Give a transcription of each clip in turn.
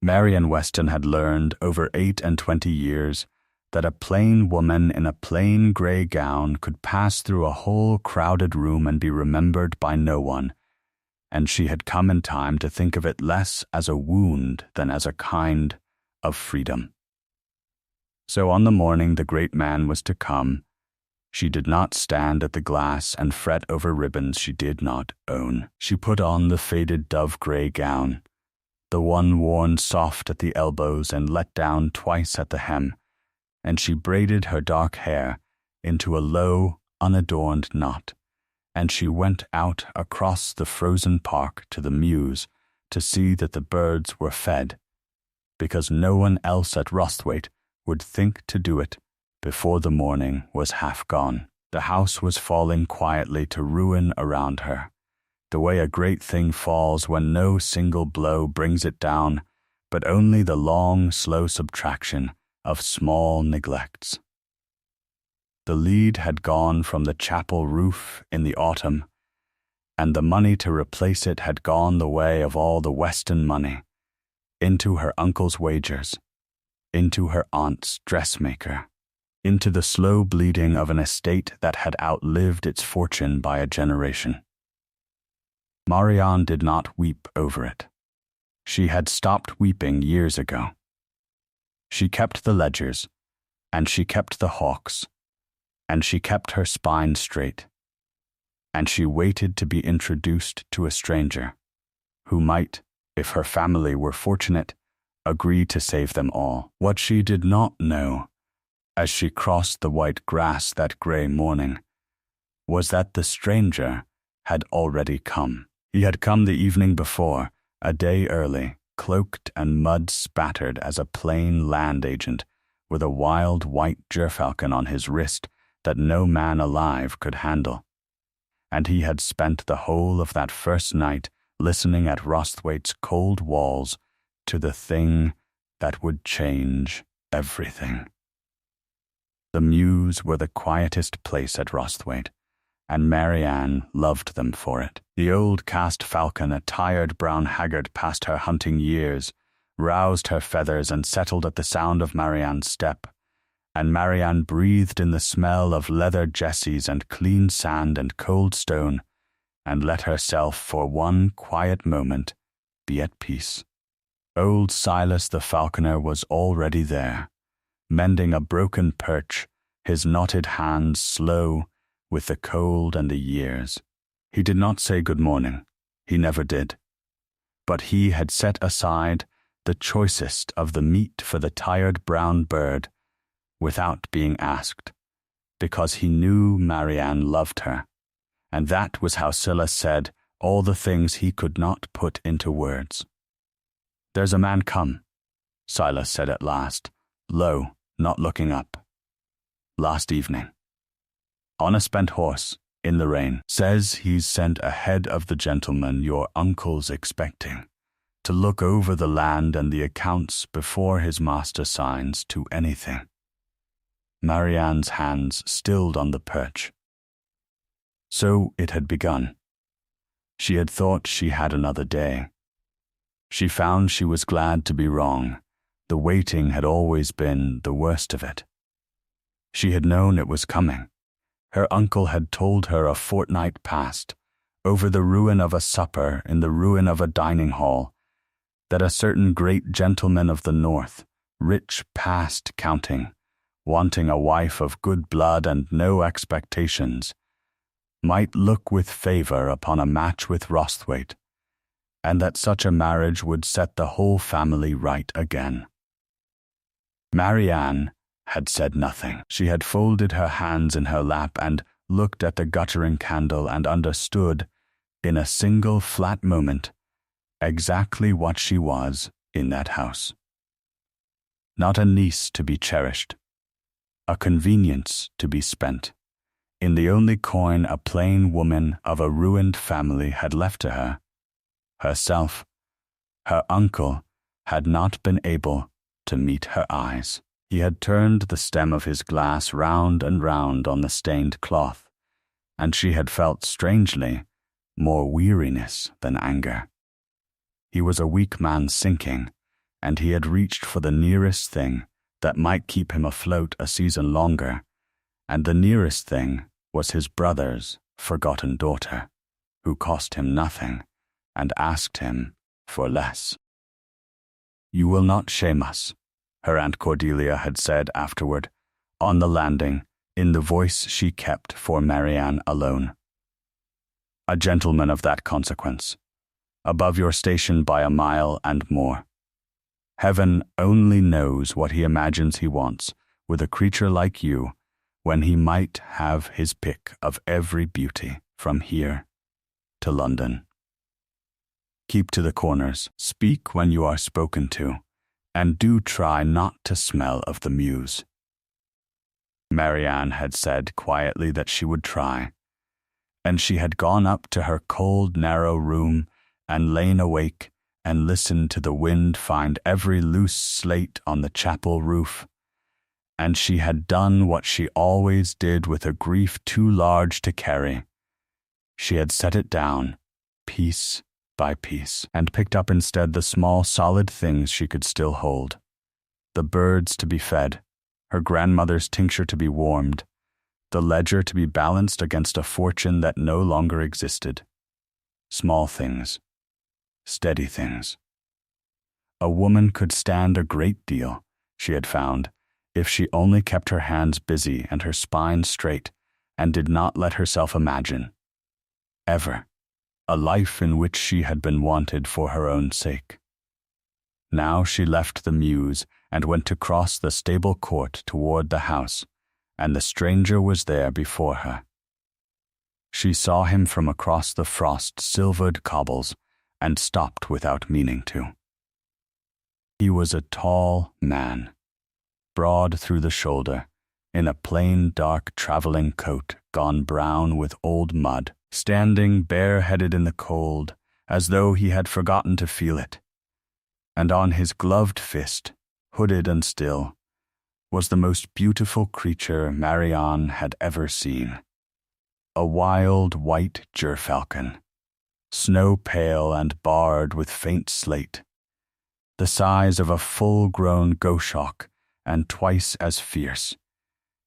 Marianne Weston had learned over 28 years that a plain woman in a plain grey gown could pass through a whole crowded room and be remembered by no one, and she had come in time to think of it less as a wound than as a kind of freedom. So on the morning the great man was to come, she did not stand at the glass and fret over ribbons she did not own. She put on the faded dove-grey gown, the one worn soft at the elbows and let down twice at the hem, and she braided her dark hair into a low, unadorned knot, and she went out across the frozen park to the mews to see that the birds were fed, because no one else at Rosthwaite would think to do it before the morning was half gone. The house was falling quietly to ruin around her, the way a great thing falls when no single blow brings it down, but only the long, slow subtraction of small neglects. The lead had gone from the chapel roof in the autumn, and the money to replace it had gone the way of all the Weston money, into her uncle's wagers, into her aunt's dressmaker, into the slow bleeding of an estate that had outlived its fortune by a generation. Marianne did not weep over it. She had stopped weeping years ago. She kept the ledgers, and she kept the hawks, and she kept her spine straight, and she waited to be introduced to a stranger, who might, if her family were fortunate, agree to save them all. What she did not know, as she crossed the white grass that grey morning, was that the stranger had already come. He had come the evening before, a day early, cloaked and mud-spattered as a plain land agent, with a wild white gerfalcon on his wrist that no man alive could handle. And he had spent the whole of that first night listening at Rosthwaite's cold walls to the thing that would change everything. The mews were the quietest place at Rosthwaite, and Marianne loved them for it. The old cast falcon, a tired brown haggard past her hunting years, roused her feathers and settled at the sound of Marianne's step, and Marianne breathed in the smell of leather jesses and clean sand and cold stone, and let herself for one quiet moment be at peace. Old Silas the falconer was already there, mending a broken perch, his knotted hands slow with the cold and the years. He did not say good morning. He never did. But he had set aside the choicest of the meat for the tired brown bird without being asked, because he knew Marianne loved her, and that was how Silas said all the things he could not put into words. "There's a man come," Silas said at last, low, not looking up. "Last evening. On a spent horse, in the rain. Says he's sent ahead of the gentleman your uncle's expecting, to look over the land and the accounts before his master signs to anything." Marianne's hands stilled on the perch. So it had begun. She had thought she had another day. She found she was glad to be wrong. The waiting had always been the worst of it. She had known it was coming. Her uncle had told her a fortnight past, over the ruin of a supper in the ruin of a dining hall, that a certain great gentleman of the north, rich past counting, wanting a wife of good blood and no expectations, might look with favour upon a match with Rosthwaite, and that such a marriage would set the whole family right again. Marianne had said nothing. She had folded her hands in her lap and looked at the guttering candle and understood, in a single flat moment, exactly what she was in that house. Not a niece to be cherished, a convenience to be spent, in the only coin a plain woman of a ruined family had left to her. Herself, her uncle, had not been able to meet her eyes. He had turned the stem of his glass round and round on the stained cloth, and she had felt strangely more weariness than anger. He was a weak man sinking, and he had reached for the nearest thing that might keep him afloat a season longer, and the nearest thing was his brother's forgotten daughter, who cost him nothing and asked him for less. "You will not shame us," her Aunt Cordelia had said afterward, on the landing, in the voice she kept for Marianne alone. "A gentleman of that consequence, above your station by a mile and more. Heaven only knows what he imagines he wants with a creature like you, when he might have his pick of every beauty from here to London. Keep to the corners, speak when you are spoken to, and do try not to smell of the mews." Marianne had said quietly that she would try, and she had gone up to her cold, narrow room and lain awake and listened to the wind find every loose slate on the chapel roof, and she had done what she always did with a grief too large to carry. She had set it down, piece by piece, and picked up instead the small solid things she could still hold. The birds to be fed, her grandmother's tincture to be warmed, the ledger to be balanced against a fortune that no longer existed. Small things, steady things. A woman could stand a great deal, she had found, if she only kept her hands busy and her spine straight and did not let herself imagine, ever, a life in which she had been wanted for her own sake. Now she left the mews and went to cross the stable court toward the house, and the stranger was there before her. She saw him from across the frost-silvered cobbles and stopped without meaning to. He was a tall man, broad through the shoulder, in a plain dark traveling coat gone brown with old mud, standing bareheaded in the cold as though he had forgotten to feel it, and on his gloved fist, hooded and still, was the most beautiful creature Marianne had ever seen. A wild white gerfalcon, snow-pale and barred with faint slate, the size of a full-grown goshawk and twice as fierce,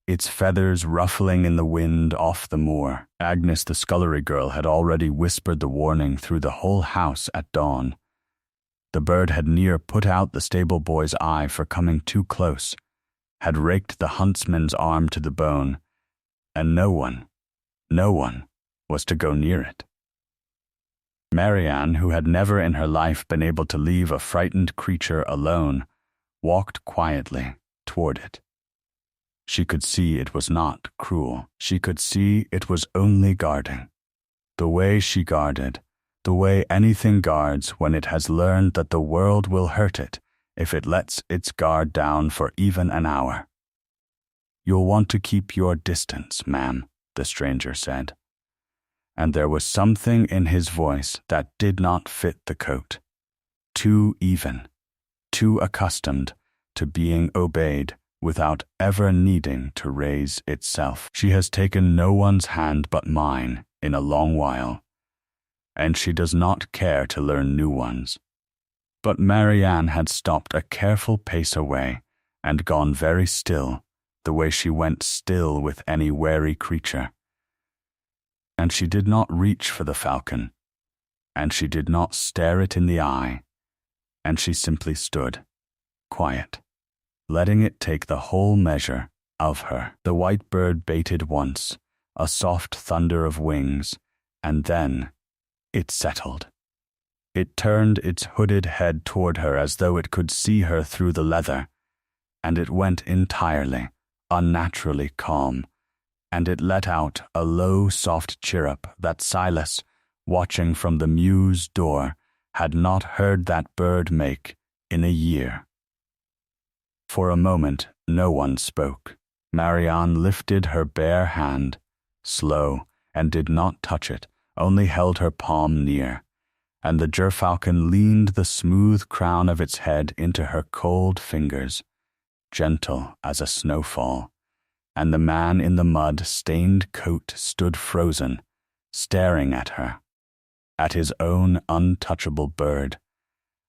its feathers ruffling in the wind off the moor. Agnes, the scullery girl, had already whispered the warning through the whole house at dawn. The bird had near put out the stable boy's eye for coming too close, had raked the huntsman's arm to the bone, and no one was to go near it. Marianne, who had never in her life been able to leave a frightened creature alone, walked quietly toward it. She could see it was not cruel. She could see it was only guarding. The way she guarded, the way anything guards when it has learned that the world will hurt it if it lets its guard down for even an hour. "You'll want to keep your distance, ma'am," the stranger said. And there was something in his voice that did not fit the coat. Too even, too accustomed to being obeyed without ever needing to raise itself. "She has taken no one's hand but mine in a long while, and she does not care to learn new ones." But Marianne had stopped a careful pace away and gone very still, the way she went still with any wary creature. And she did not reach for the falcon, and she did not stare it in the eye, and she simply stood, quiet, letting it take the whole measure of her. The white bird baited once, a soft thunder of wings, and then it settled. It turned its hooded head toward her as though it could see her through the leather, and it went entirely, unnaturally calm, and it let out a low, soft chirrup that Silas, watching from the mew's door, had not heard that bird make in a year. For a moment, no one spoke. Marianne lifted her bare hand, slow, and did not touch it, only held her palm near, and the gerfalcon leaned the smooth crown of its head into her cold fingers, gentle as a snowfall, and the man in the mud-stained coat stood frozen, staring at her, at his own untouchable bird,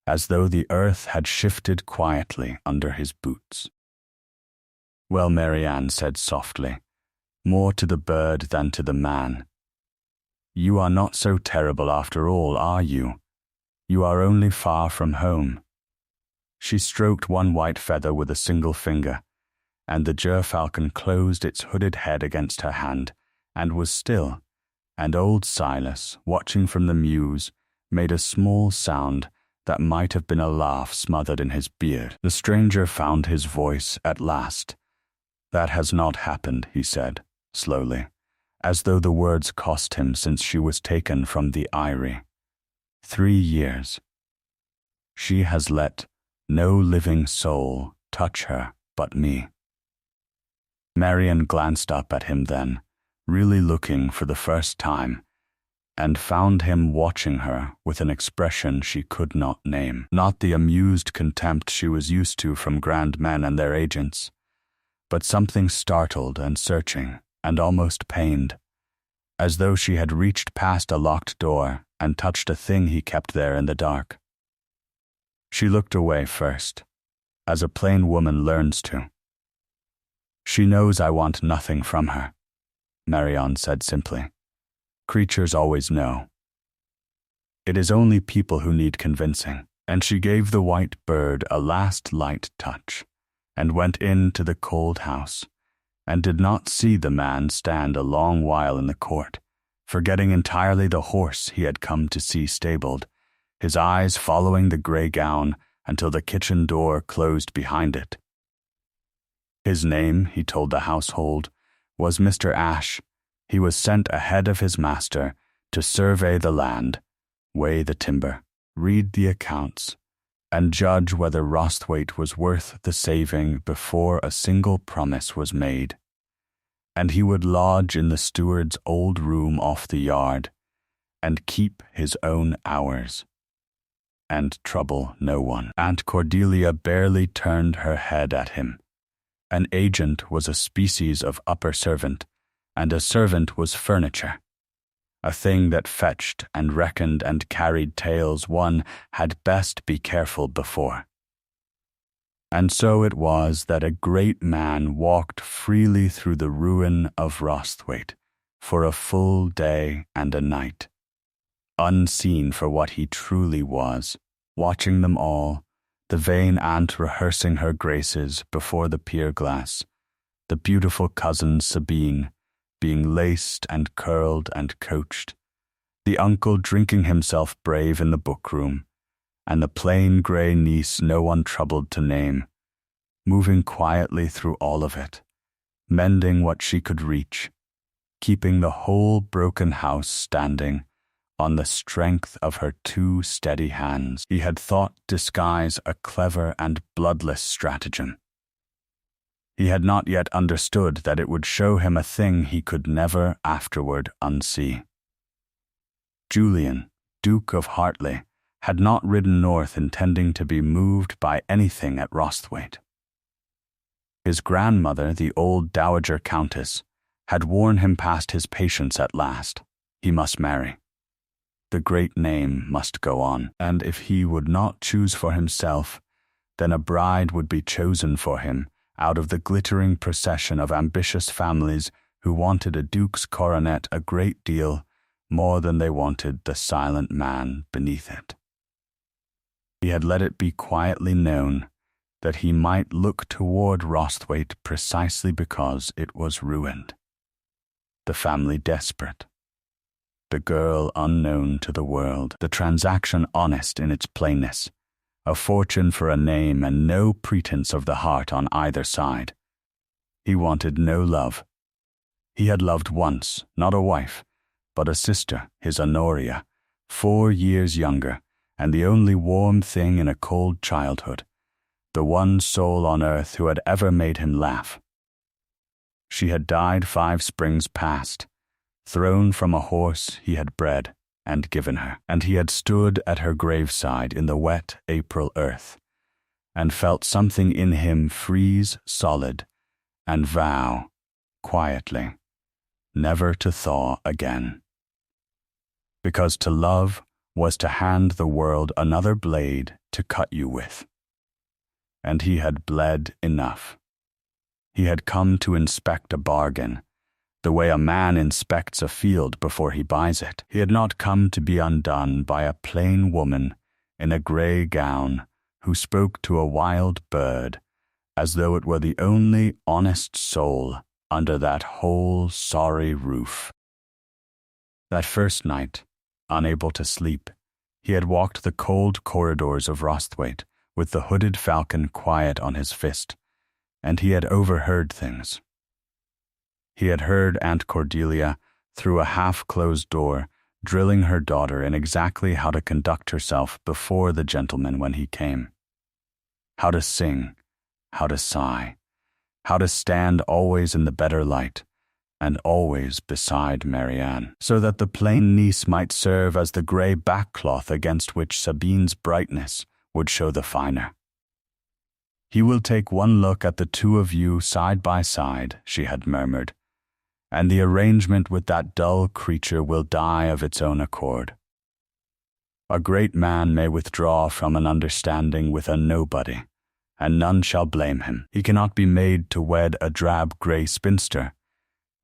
as though the earth had shifted quietly under his boots. "Well," Marianne said softly, more to the bird than to the man, "you are not so terrible after all, are you? You are only far from home." She stroked one white feather with a single finger, and the gerfalcon closed its hooded head against her hand and was still, and old Silas, watching from the mews, made a small sound that might have been a laugh smothered in his beard. The stranger found his voice at last. "That has not happened," he said, slowly, as though the words cost him since she was taken from the eyrie. 3 years. She has let no living soul touch her but me." Marianne glanced up at him then, really looking for the first time, and found him watching her with an expression she could not name. Not the amused contempt she was used to from grand men and their agents, but something startled and searching and almost pained, as though she had reached past a locked door and touched a thing he kept there in the dark. She looked away first, as a plain woman learns to. "She knows I want nothing from her," Marianne said simply. "Creatures always know. It is only people who need convincing." And she gave the white bird a last light touch, and went into the cold house, and did not see the man stand a long while in the court, forgetting entirely the horse he had come to see stabled, his eyes following the grey gown until the kitchen door closed behind it. His name, he told the household, was Mr. Ashe. He was sent ahead of his master to survey the land, weigh the timber, read the accounts, and judge whether Rosthwaite was worth the saving before a single promise was made. And he would lodge in the steward's old room off the yard, and keep his own hours, and trouble no one. Aunt Cordelia barely turned her head at him. An agent was a species of upper servant, and a servant was furniture, a thing that fetched and reckoned and carried tales one had best be careful before. And so it was that a great man walked freely through the ruin of Rosthwaite for a full day and a night, unseen for what he truly was, watching them all, the vain aunt rehearsing her graces before the pier-glass, the beautiful cousin Sabine being laced and curled and coached, the uncle drinking himself brave in the book-room, and the plain grey niece no one troubled to name, moving quietly through all of it, mending what she could reach, keeping the whole broken house standing on the strength of her 2 steady hands. He had thought disguise a clever and bloodless stratagem. He had not yet understood that it would show him a thing he could never afterward unsee. Julian, Duke of Hartley, had not ridden north intending to be moved by anything at Rosthwaite. His grandmother, the old dowager countess, had worn him past his patience at last. He must marry. The great name must go on, and if he would not choose for himself, then a bride would be chosen for him out of the glittering procession of ambitious families who wanted a duke's coronet a great deal more than they wanted the silent man beneath it. He had let it be quietly known that he might look toward Rosthwaite precisely because it was ruined, the family desperate, the girl unknown to the world, the transaction honest in its plainness, a fortune for a name and no pretense of the heart on either side. He wanted no love. He had loved once, not a wife, but a sister, his Honoria, 4 years younger, and the only warm thing in a cold childhood, the one soul on earth who had ever made him laugh. She had died 5 springs past, thrown from a horse he had bred and given her, and he had stood at her graveside in the wet April earth, and felt something in him freeze solid, and vow, quietly, never to thaw again. Because to love was to hand the world another blade to cut you with. And he had bled enough. He had come to inspect a bargain, the way a man inspects a field before he buys it. He had not come to be undone by a plain woman in a grey gown who spoke to a wild bird as though it were the only honest soul under that whole sorry roof. That first night, unable to sleep, he had walked the cold corridors of Rosthwaite with the hooded falcon quiet on his fist, and he had overheard things. He had heard Aunt Cordelia, through a half-closed door, drilling her daughter in exactly how to conduct herself before the gentleman when he came. How to sing, how to sigh, how to stand always in the better light, and always beside Marianne, so that the plain niece might serve as the grey backcloth against which Sabine's brightness would show the finer. "He will take one look at the two of you side by side," she had murmured, "and the arrangement with that dull creature will die of its own accord. A great man may withdraw from an understanding with a nobody, and none shall blame him. He cannot be made to wed a drab grey spinster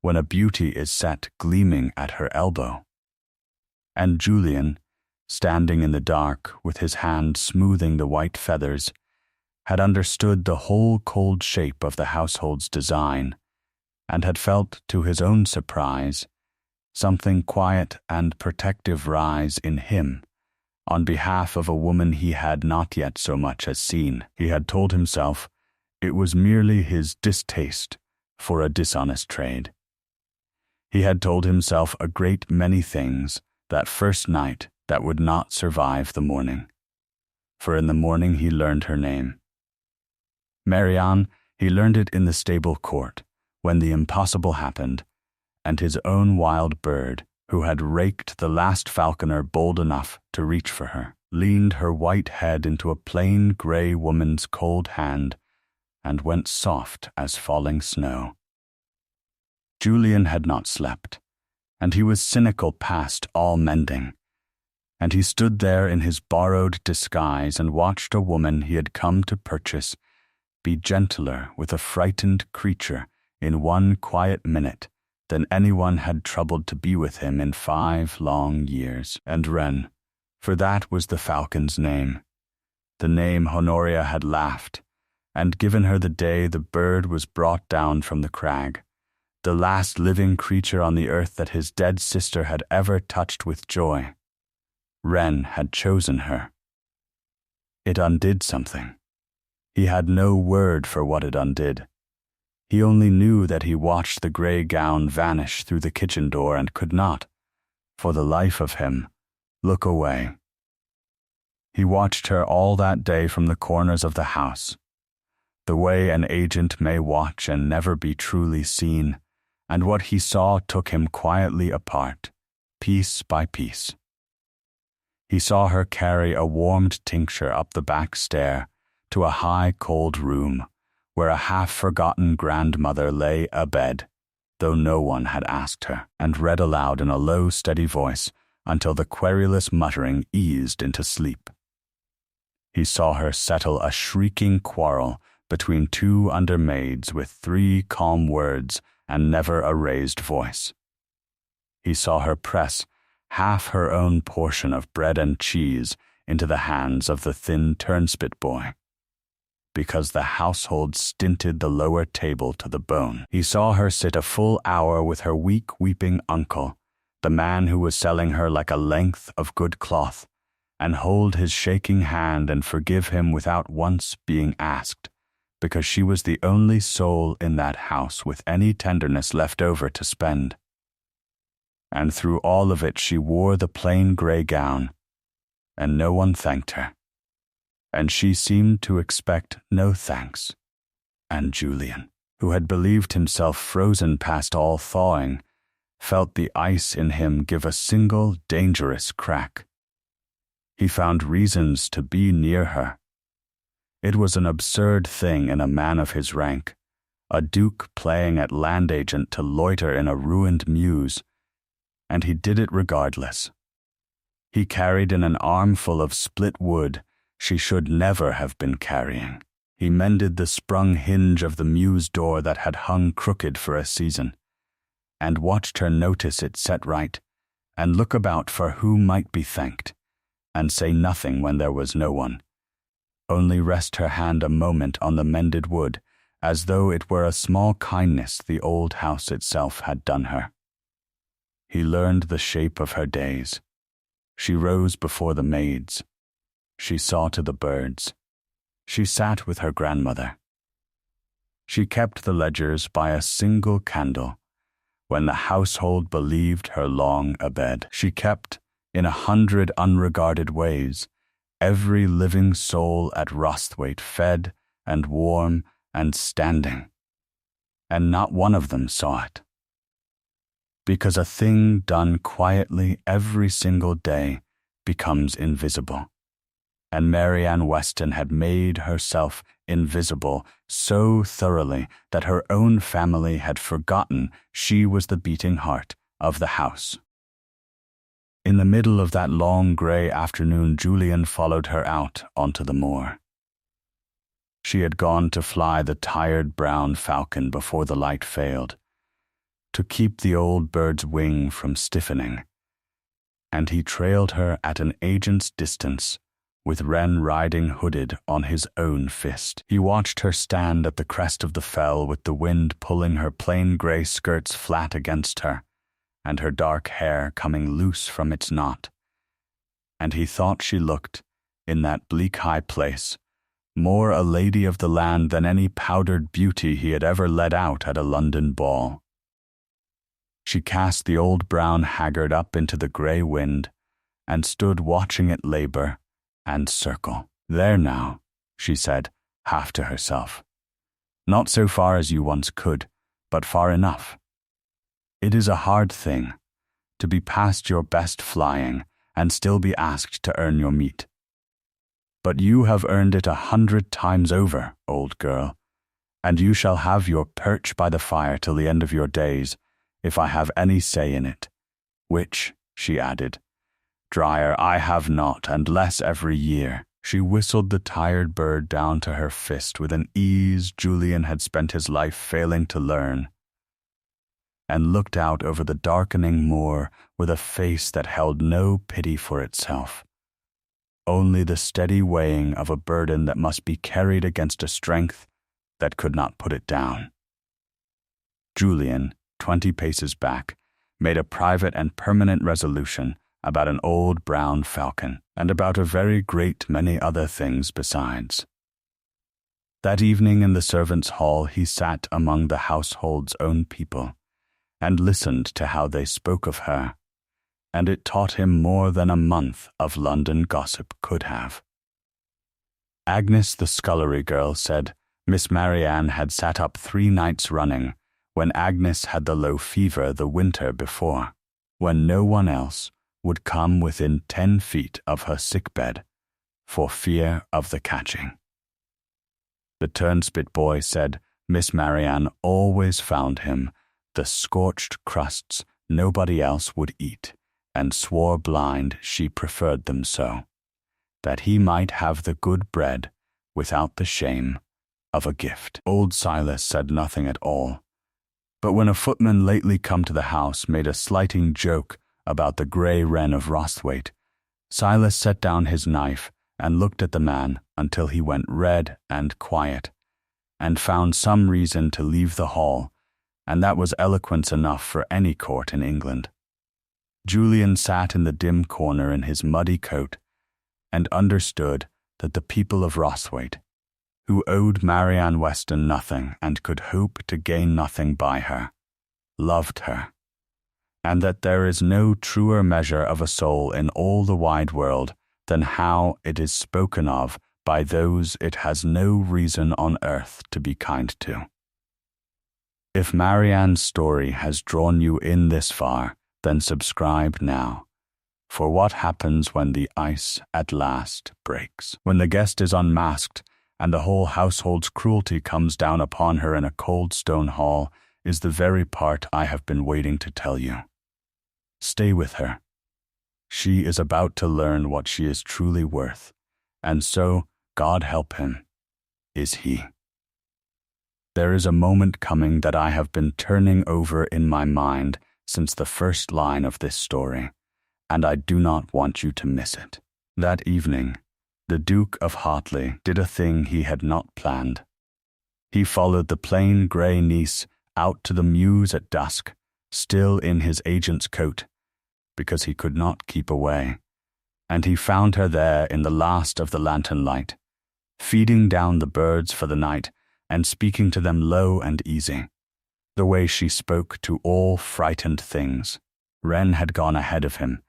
when a beauty is set gleaming at her elbow." And Julian, standing in the dark with his hand smoothing the white feathers, had understood the whole cold shape of the household's design, and had felt, to his own surprise, something quiet and protective rise in him on behalf of a woman he had not yet so much as seen. He had told himself it was merely his distaste for a dishonest trade. He had told himself a great many things that first night that would not survive the morning, for in the morning he learned her name. Marianne, he learned it in the stable court, when the impossible happened, and his own wild bird, who had raked the last falconer bold enough to reach for her, leaned her white head into a plain grey woman's cold hand and went soft as falling snow. Julian had not slept, and he was cynical past all mending, and he stood there in his borrowed disguise and watched a woman he had come to purchase be gentler with a frightened creature in one quiet minute than anyone had troubled to be with him in 5 long years. And Wren, for that was the falcon's name, the name Honoria had laughed, and given her the day the bird was brought down from the crag, the last living creature on the earth that his dead sister had ever touched with joy. Wren had chosen her. It undid something. He had no word for what it undid. He only knew that he watched the grey gown vanish through the kitchen door and could not, for the life of him, look away. He watched her all that day from the corners of the house, the way an agent may watch and never be truly seen, and what he saw took him quietly apart, piece by piece. He saw her carry a warmed tincture up the back stair to a high cold room, where a half-forgotten grandmother lay abed, though no one had asked her, and read aloud in a low, steady voice until the querulous muttering eased into sleep. He saw her settle a shrieking quarrel between 2 under-maids with 3 calm words and never a raised voice. He saw her press half her own portion of bread and cheese into the hands of the thin turnspit boy, because the household stinted the lower table to the bone. He saw her sit a full hour with her weak, weeping uncle, the man who was selling her like a length of good cloth, and hold his shaking hand and forgive him without once being asked, because she was the only soul in that house with any tenderness left over to spend. And through all of it she wore the plain grey gown, and no one thanked her, and she seemed to expect no thanks. And Julian, who had believed himself frozen past all thawing, felt the ice in him give a single dangerous crack. He found reasons to be near her. It was an absurd thing in a man of his rank, a duke playing at land agent to loiter in a ruined mews, and he did it regardless. He carried in an armful of split wood she should never have been carrying. He mended the sprung hinge of the mews door that had hung crooked for a season, and watched her notice it set right, and look about for who might be thanked, and say nothing when there was no one, only rest her hand a moment on the mended wood, as though it were a small kindness the old house itself had done her. He learned the shape of her days. She rose before the maids. She saw to the birds. She sat with her grandmother. She kept the ledgers by a single candle. When the household believed her long abed, she kept, in 100 unregarded ways, every living soul at Rosthwaite fed and warm and standing, and not one of them saw it. Because a thing done quietly every single day becomes invisible, and Marianne Weston had made herself invisible so thoroughly that her own family had forgotten she was the beating heart of the house. In the middle of that long grey afternoon, Julian followed her out onto the moor. She had gone to fly the tired brown falcon before the light failed, to keep the old bird's wing from stiffening, and he trailed her at an agent's distance, with Wren riding hooded on his own fist. He watched her stand at the crest of the fell with the wind pulling her plain grey skirts flat against her, and her dark hair coming loose from its knot, and he thought she looked, in that bleak high place, more a lady of the land than any powdered beauty he had ever led out at a London ball. She cast the old brown haggard up into the grey wind, and stood watching it labour and circle. "There now," she said, half to herself. "Not so far as you once could, but far enough. It is a hard thing, to be past your best flying and still be asked to earn your meat. But you have earned it 100 times over, old girl, and you shall have your perch by the fire till the end of your days, if I have any say in it, which," she added, "drier I have not, and less every year." She whistled the tired bird down to her fist with an ease Julian had spent his life failing to learn, and looked out over the darkening moor with a face that held no pity for itself, only the steady weighing of a burden that must be carried against a strength that could not put it down. Julian, 20 paces back, made a private and permanent resolution about an old brown falcon, and about a very great many other things besides. That evening in the servants' hall he sat among the household's own people, and listened to how they spoke of her, and it taught him more than a month of London gossip could have. Agnes, the scullery girl, said Miss Marianne had sat up 3 nights running, when Agnes had the low fever the winter before, when no one else would come within 10 feet of her sick-bed, for fear of the catching. The turnspit boy said Miss Marianne always found him the scorched crusts nobody else would eat, and swore blind she preferred them so, that he might have the good bread without the shame of a gift. Old Silas said nothing at all, but when a footman lately come to the house made a slighting joke about the grey wren of Rosthwaite, Silas set down his knife and looked at the man until he went red and quiet, and found some reason to leave the hall, and that was eloquence enough for any court in England. Julian sat in the dim corner in his muddy coat, and understood that the people of Rosthwaite, who owed Marianne Weston nothing and could hope to gain nothing by her, loved her, and that there is no truer measure of a soul in all the wide world than how it is spoken of by those it has no reason on earth to be kind to. If Marianne's story has drawn you in this far, then subscribe now. For what happens when the ice at last breaks? When the guest is unmasked, and the whole household's cruelty comes down upon her in a cold stone hall, is the very part I have been waiting to tell you. Stay with her. She is about to learn what she is truly worth, and so, God help him, is he. There is a moment coming that I have been turning over in my mind since the first line of this story, and I do not want you to miss it. That evening, the Duke of Hartley did a thing he had not planned. He followed the plain grey niece out to the mews at dusk, still in his agent's coat, because he could not keep away, and he found her there in the last of the lantern light, feeding down the birds for the night and speaking to them low and easy, the way she spoke to all frightened things. Wren had gone ahead of him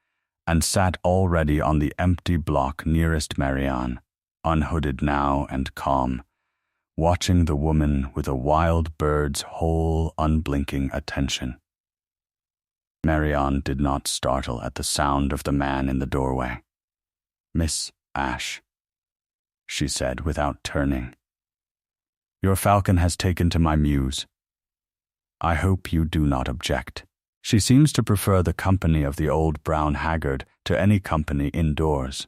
and sat already on the empty block nearest Marianne, unhooded now and calm, watching the woman with a wild bird's whole unblinking attention. Marianne did not startle at the sound of the man in the doorway. "Miss Ashe," she said without turning, "your falcon has taken to my mews. I hope you do not object. She seems to prefer the company of the old brown haggard to any company indoors.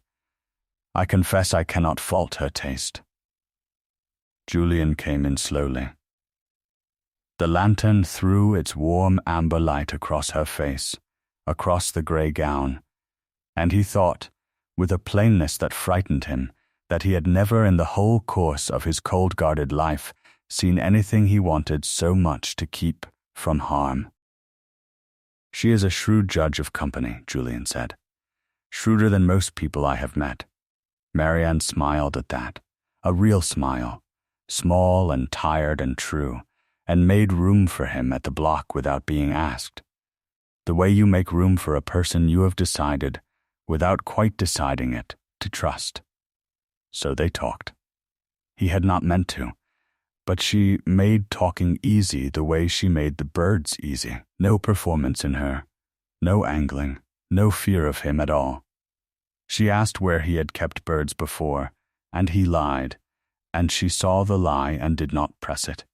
I confess I cannot fault her taste." Julian came in slowly. The lantern threw its warm amber light across her face, across the grey gown, and he thought, with a plainness that frightened him, that he had never in the whole course of his cold-guarded life seen anything he wanted so much to keep from harm. "She is a shrewd judge of company," Julian said. "Shrewder than most people I have met." Marianne smiled at that, a real smile, small and tired and true, and made room for him at the block without being asked. The way you make room for a person you have decided, without quite deciding it, to trust. So they talked. He had not meant to, but she made talking easy the way she made the birds easy. No performance in her, no angling, no fear of him at all. She asked where he had kept birds before, and he lied, and she saw the lie and did not press it,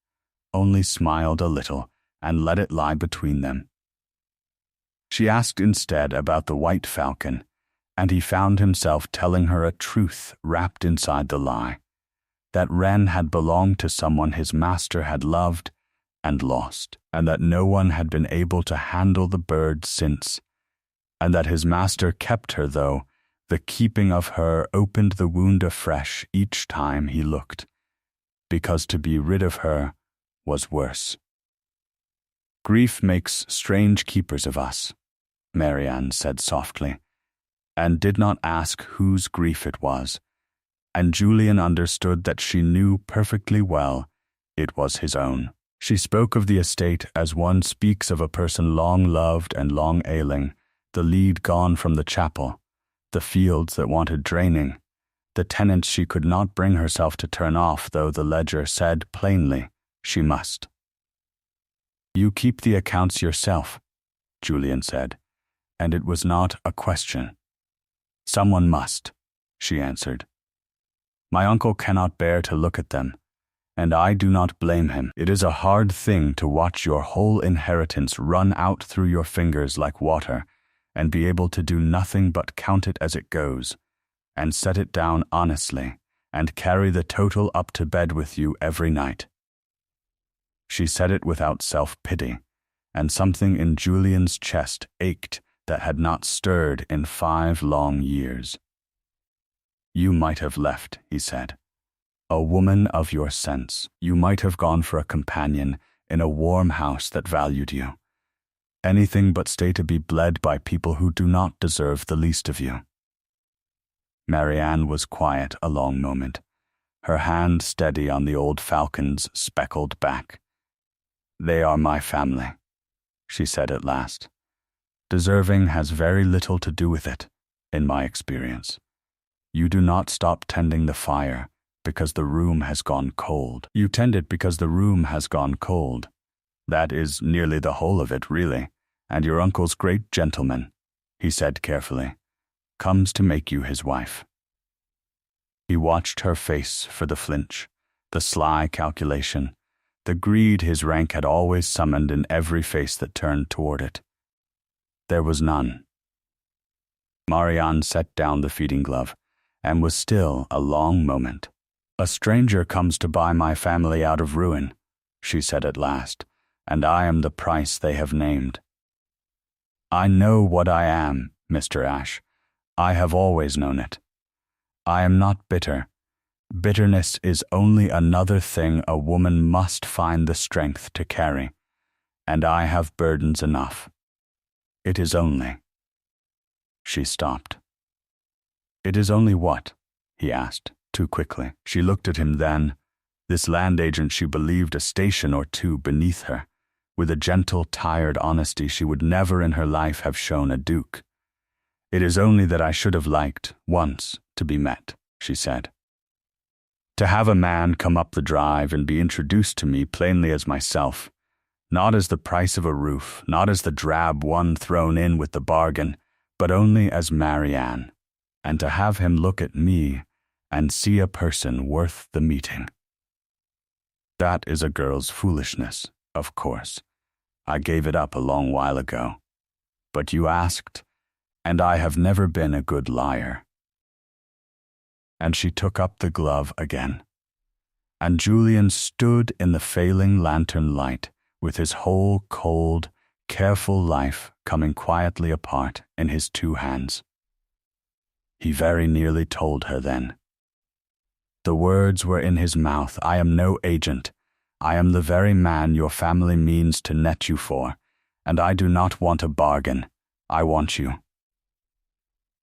only smiled a little and let it lie between them. She asked instead about the white falcon, and he found himself telling her a truth wrapped inside the lie, that Wren had belonged to someone his master had loved and lost, and that no one had been able to handle the bird since, and that his master kept her, though the keeping of her opened the wound afresh each time he looked, because to be rid of her was worse. "Grief makes strange keepers of us," Marianne said softly, and did not ask whose grief it was, and Julian understood that she knew perfectly well it was his own. She spoke of the estate as one speaks of a person long loved and long ailing, the lead gone from the chapel, the fields that wanted draining, the tenants she could not bring herself to turn off, though the ledger said plainly she must. "You keep the accounts yourself," Julian said, and it was not a question. "Someone must," she answered. "My uncle cannot bear to look at them, and I do not blame him. It is a hard thing to watch your whole inheritance run out through your fingers like water, and be able to do nothing but count it as it goes, and set it down honestly, and carry the total up to bed with you every night." She said it without self-pity, and something in Julian's chest ached that had not stirred in 5 long years. "You might have left," he said. "A woman of your sense. You might have gone for a companion in a warm house that valued you. Anything but stay to be bled by people who do not deserve the least of you." Marianne was quiet a long moment, her hand steady on the old falcon's speckled back. "They are my family," she said at last. "Deserving has very little to do with it, in my experience. You do not stop tending the fire because the room has gone cold. You tend it because the room has gone cold. That is nearly the whole of it, really, and your uncle's great gentleman," he said carefully, "comes to make you his wife." He watched her face for the flinch, the sly calculation, the greed his rank had always summoned in every face that turned toward it. There was none. Marianne set down the feeding glove, and was still a long moment. "A stranger comes to buy my family out of ruin," she said at last, "and I am the price they have named. I know what I am, Mr. Ashe. I have always known it. I am not bitter. Bitterness is only another thing a woman must find the strength to carry, and I have burdens enough. It is only—" She stopped. "It is only what?" he asked, too quickly. She looked at him then, this land agent she believed a station or two beneath her, with a gentle, tired honesty she would never in her life have shown a duke. "It is only that I should have liked, once, to be met," she said. "To have a man come up the drive and be introduced to me plainly as myself, not as the price of a roof, not as the drab one thrown in with the bargain, but only as Marianne, and to have him look at me and see a person worth the meeting. That is a girl's foolishness, of course. I gave it up a long while ago. But you asked, and I have never been a good liar." And she took up the glove again. And Julian stood in the failing lantern light, with his whole cold, careful life coming quietly apart in his two hands. He very nearly told her then. The words were in his mouth. "I am no agent. I am the very man your family means to net you for, and I do not want a bargain. I want you."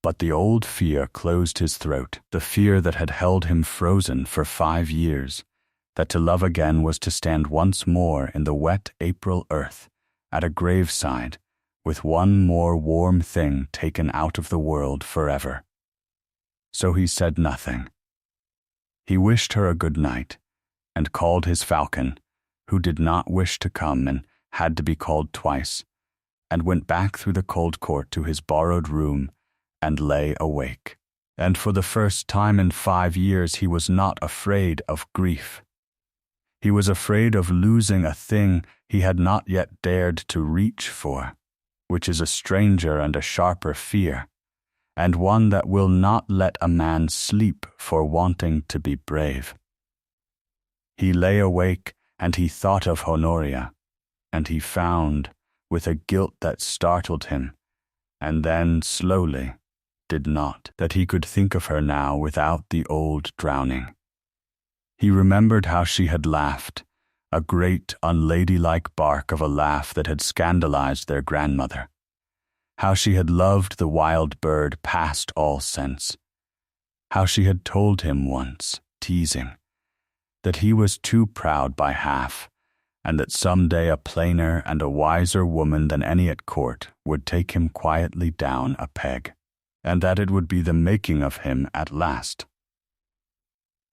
But the old fear closed his throat, the fear that had held him frozen for 5 years, that to love again was to stand once more in the wet April earth, at a graveside, with one more warm thing taken out of the world forever. So he said nothing. He wished her a good night, and called his falcon, who did not wish to come and had to be called twice, and went back through the cold court to his borrowed room and lay awake. And for the first time in 5 years he was not afraid of grief. He was afraid of losing a thing he had not yet dared to reach for, which is a stranger and a sharper fear, and one that will not let a man sleep for wanting to be brave. He lay awake, and he thought of Honoria, and he found, with a guilt that startled him, and then slowly did not, that he could think of her now without the old drowning. He remembered how she had laughed, a great unladylike bark of a laugh that had scandalized their grandmother. How she had loved the wild bird past all sense. How she had told him once, teasing, that he was too proud by half, and that some day a plainer and a wiser woman than any at court would take him quietly down a peg, and that it would be the making of him at last.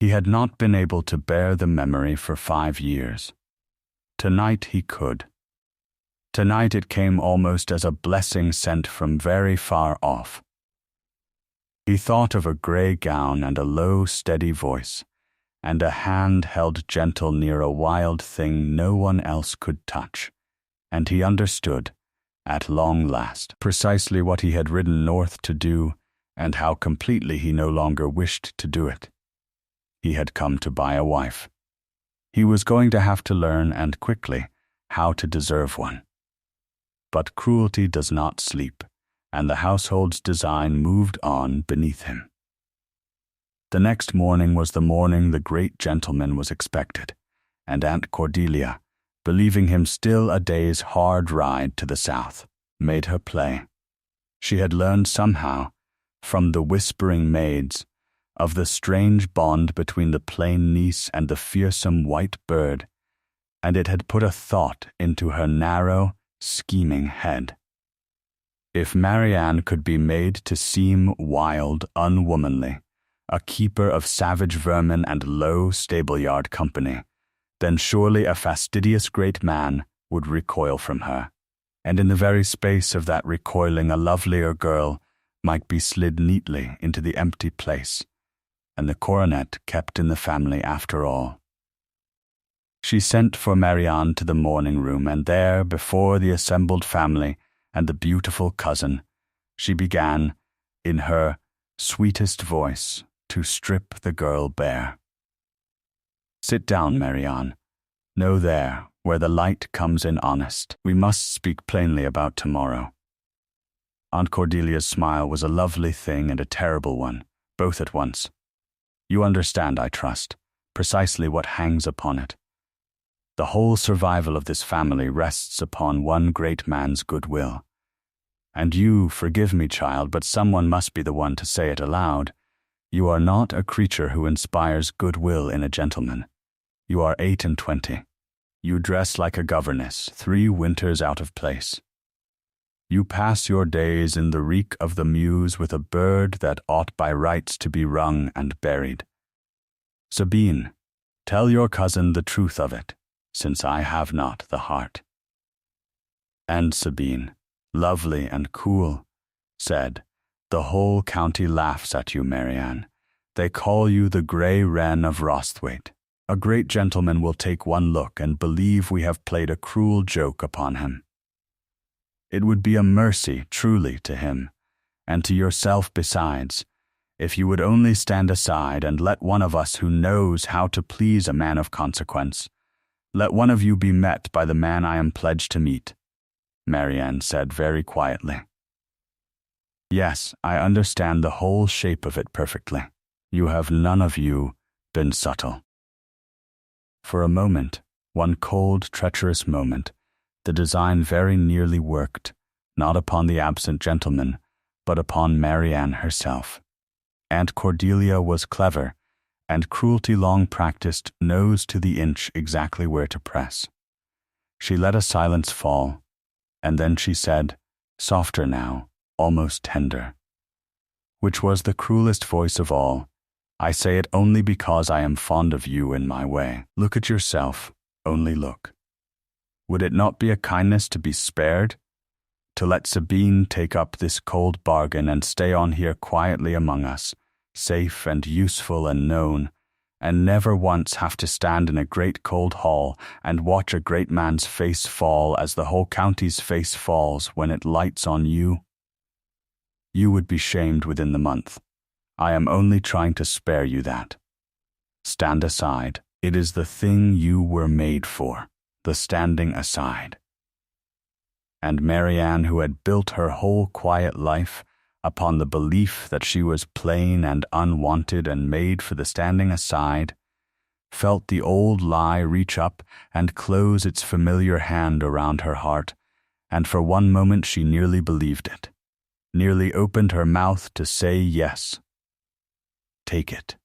He had not been able to bear the memory for 5 years. Tonight he could. Tonight it came almost as a blessing sent from very far off. He thought of a grey gown and a low, steady voice, and a hand held gentle near a wild thing no one else could touch, and he understood, at long last, precisely what he had ridden north to do, and how completely he no longer wished to do it. He had come to buy a wife. He was going to have to learn, and quickly, how to deserve one. But cruelty does not sleep, and the household's design moved on beneath him. The next morning was the morning the great gentleman was expected, and Aunt Cordelia, believing him still a day's hard ride to the south, made her play. She had learned somehow, from the whispering maids, of the strange bond between the plain niece and the fearsome white bird, and it had put a thought into her narrow, scheming head. If Marianne could be made to seem wild, unwomanly, a keeper of savage vermin and low stable-yard company, then surely a fastidious great man would recoil from her, and in the very space of that recoiling a lovelier girl might be slid neatly into the empty place, and the coronet kept in the family after all. She sent for Marianne to the morning room, and there, before the assembled family and the beautiful cousin, she began, in her sweetest voice, to strip the girl bare. Sit down, Marianne. Know there, where the light comes in honest. We must speak plainly about tomorrow. Aunt Cordelia's smile was a lovely thing and a terrible one, both at once. You understand, I trust, precisely what hangs upon it. The whole survival of this family rests upon one great man's goodwill. And you, forgive me, child, but someone must be the one to say it aloud. You are not a creature who inspires goodwill in a gentleman. You are 28. You dress like a governess, 3 winters out of place. You pass your days in the reek of the mews with a bird that ought by rights to be wrung and buried. Sabine, tell your cousin the truth of it, since I have not the heart. And Sabine, lovely and cool, said, The whole county laughs at you, Marianne. They call you the grey wren of Rosthwaite. A great gentleman will take one look and believe we have played a cruel joke upon him. It would be a mercy, truly, to him, and to yourself besides, if you would only stand aside and let one of us who knows how to please a man of consequence, let one of you be met by the man I am pledged to meet, Marianne said very quietly. Yes, I understand the whole shape of it perfectly. You have none of you been subtle. For a moment, one cold, treacherous moment, the design very nearly worked, not upon the absent gentleman, but upon Marianne herself. Aunt Cordelia was clever, and cruelty long practiced knows to the inch exactly where to press. She let a silence fall, and then she said, softer now, almost tender, which was the cruelest voice of all, I say it only because I am fond of you in my way. Look at yourself, only look. Would it not be a kindness to be spared? To let Sabine take up this cold bargain and stay on here quietly among us, safe and useful and known, and never once have to stand in a great cold hall and watch a great man's face fall as the whole county's face falls when it lights on you? You would be shamed within the month. I am only trying to spare you that. Stand aside. It is the thing you were made for, the standing aside. And Marianne, who had built her whole quiet life upon the belief that she was plain and unwanted and made for the standing aside, felt the old lie reach up and close its familiar hand around her heart, and for one moment she nearly believed it, nearly opened her mouth to say yes. Take it.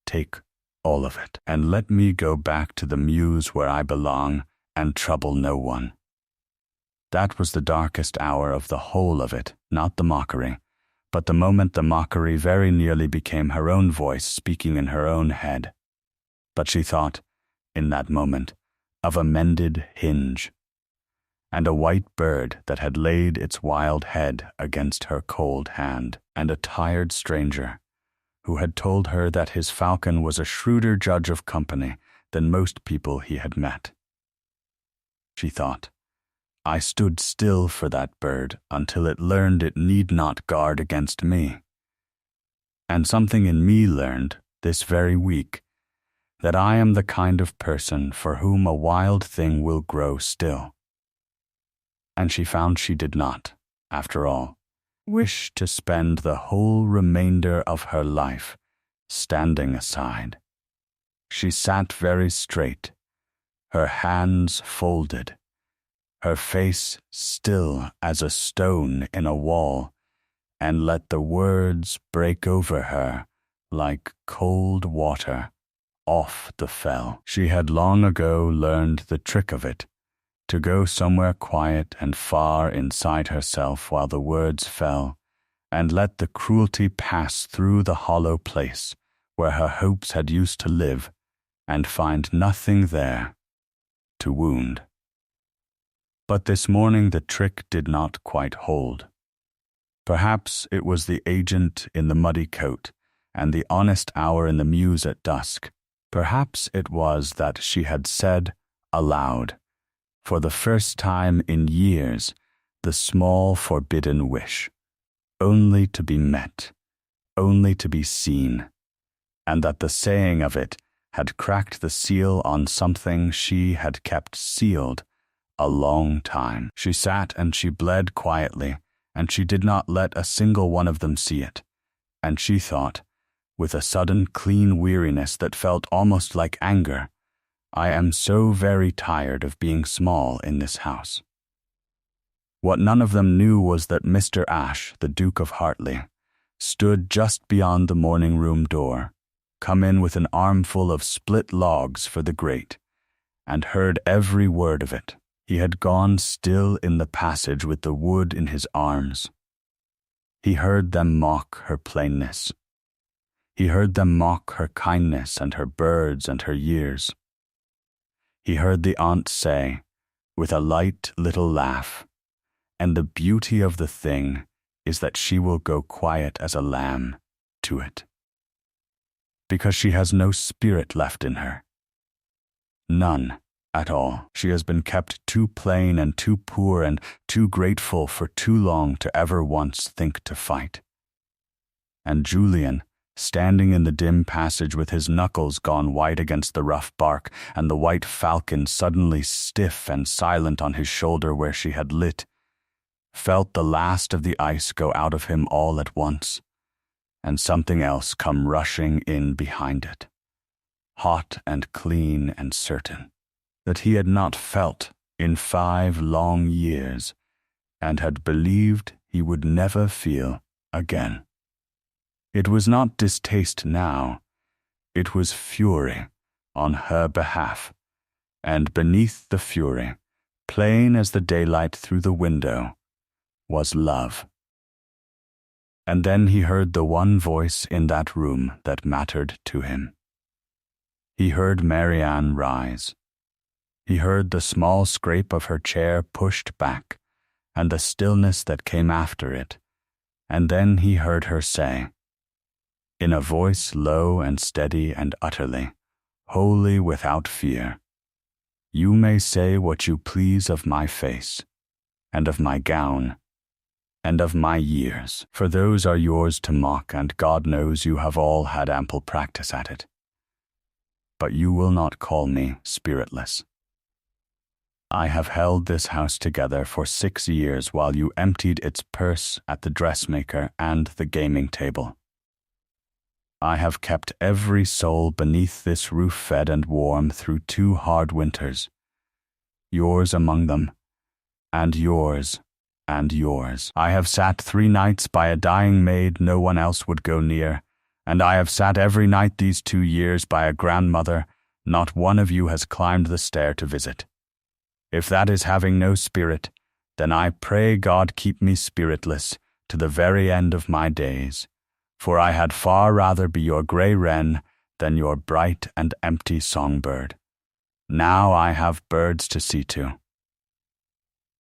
Take all of it, and let me go back to the mews where I belong and trouble no one. That was the darkest hour of the whole of it, not the mockery, but the moment the mockery very nearly became her own voice speaking in her own head. But she thought, in that moment, of a mended hinge, and a white bird that had laid its wild head against her cold hand, and a tired stranger, who had told her that his falcon was a shrewder judge of company than most people he had met. She thought, I stood still for that bird until it learned it need not guard against me. And something in me learned, this very week, that I am the kind of person for whom a wild thing will grow still. And she found she did not, after all, wish to spend the whole remainder of her life standing aside. She sat very straight, her hands folded, her face still as a stone in a wall, and let the words break over her like cold water off the fell. She had long ago learned the trick of it, to go somewhere quiet and far inside herself while the words fell, and let the cruelty pass through the hollow place where her hopes had used to live, and find nothing there to wound. But this morning the trick did not quite hold. Perhaps it was the agent in the muddy coat, and the honest hour in the mews at dusk. Perhaps it was that she had said aloud, for the first time in years, the small forbidden wish. only to be met, only to be seen, and that the saying of it had cracked the seal on something she had kept sealed a long time. She sat and she bled quietly, and she did not let a single one of them see it, and she thought, with a sudden clean weariness that felt almost like anger, I am so very tired of being small in this house. What none of them knew was that Mr. Ashe, the Duke of Hartley, stood just beyond the morning room door, come in with an armful of split logs for the grate, and heard every word of it. He had gone still in the passage with the wood in his arms. He heard them mock her plainness. He heard them mock her kindness and her birds and her years. He heard the aunt say, with a light little laugh, and the beauty of the thing is that she will go quiet as a lamb to it, because she has no spirit left in her. None at all. She has been kept too plain and too poor and too grateful for too long to ever once think to fight. And Julian, standing in the dim passage with his knuckles gone white against the rough bark and the white falcon suddenly stiff and silent on his shoulder where she had lit, felt the last of the ice go out of him all at once, and something else come rushing in behind it, hot and clean and certain, that he had not felt in 5 long years, and had believed he would never feel again. It was not distaste now, it was fury on her behalf, and beneath the fury, plain as the daylight through the window, was love. And then he heard the one voice in that room that mattered to him. He heard Marianne rise. He heard the small scrape of her chair pushed back, and the stillness that came after it, and then he heard her say, in a voice low and steady and utterly, wholly without fear, you may say what you please of my face, and of my gown, and of my years, for those are yours to mock, and God knows you have all had ample practice at it. But you will not call me spiritless. I have held this house together for 6 years while you emptied its purse at the dressmaker and the gaming table. I have kept every soul beneath this roof fed and warm through 2 hard winters, yours among them, and yours, and yours. I have sat 3 nights by a dying maid no one else would go near, and I have sat every night these 2 years by a grandmother not one of you has climbed the stair to visit. If that is having no spirit, then I pray God keep me spiritless to the very end of my days, for I had far rather be your grey wren than your bright and empty songbird. Now I have birds to see to.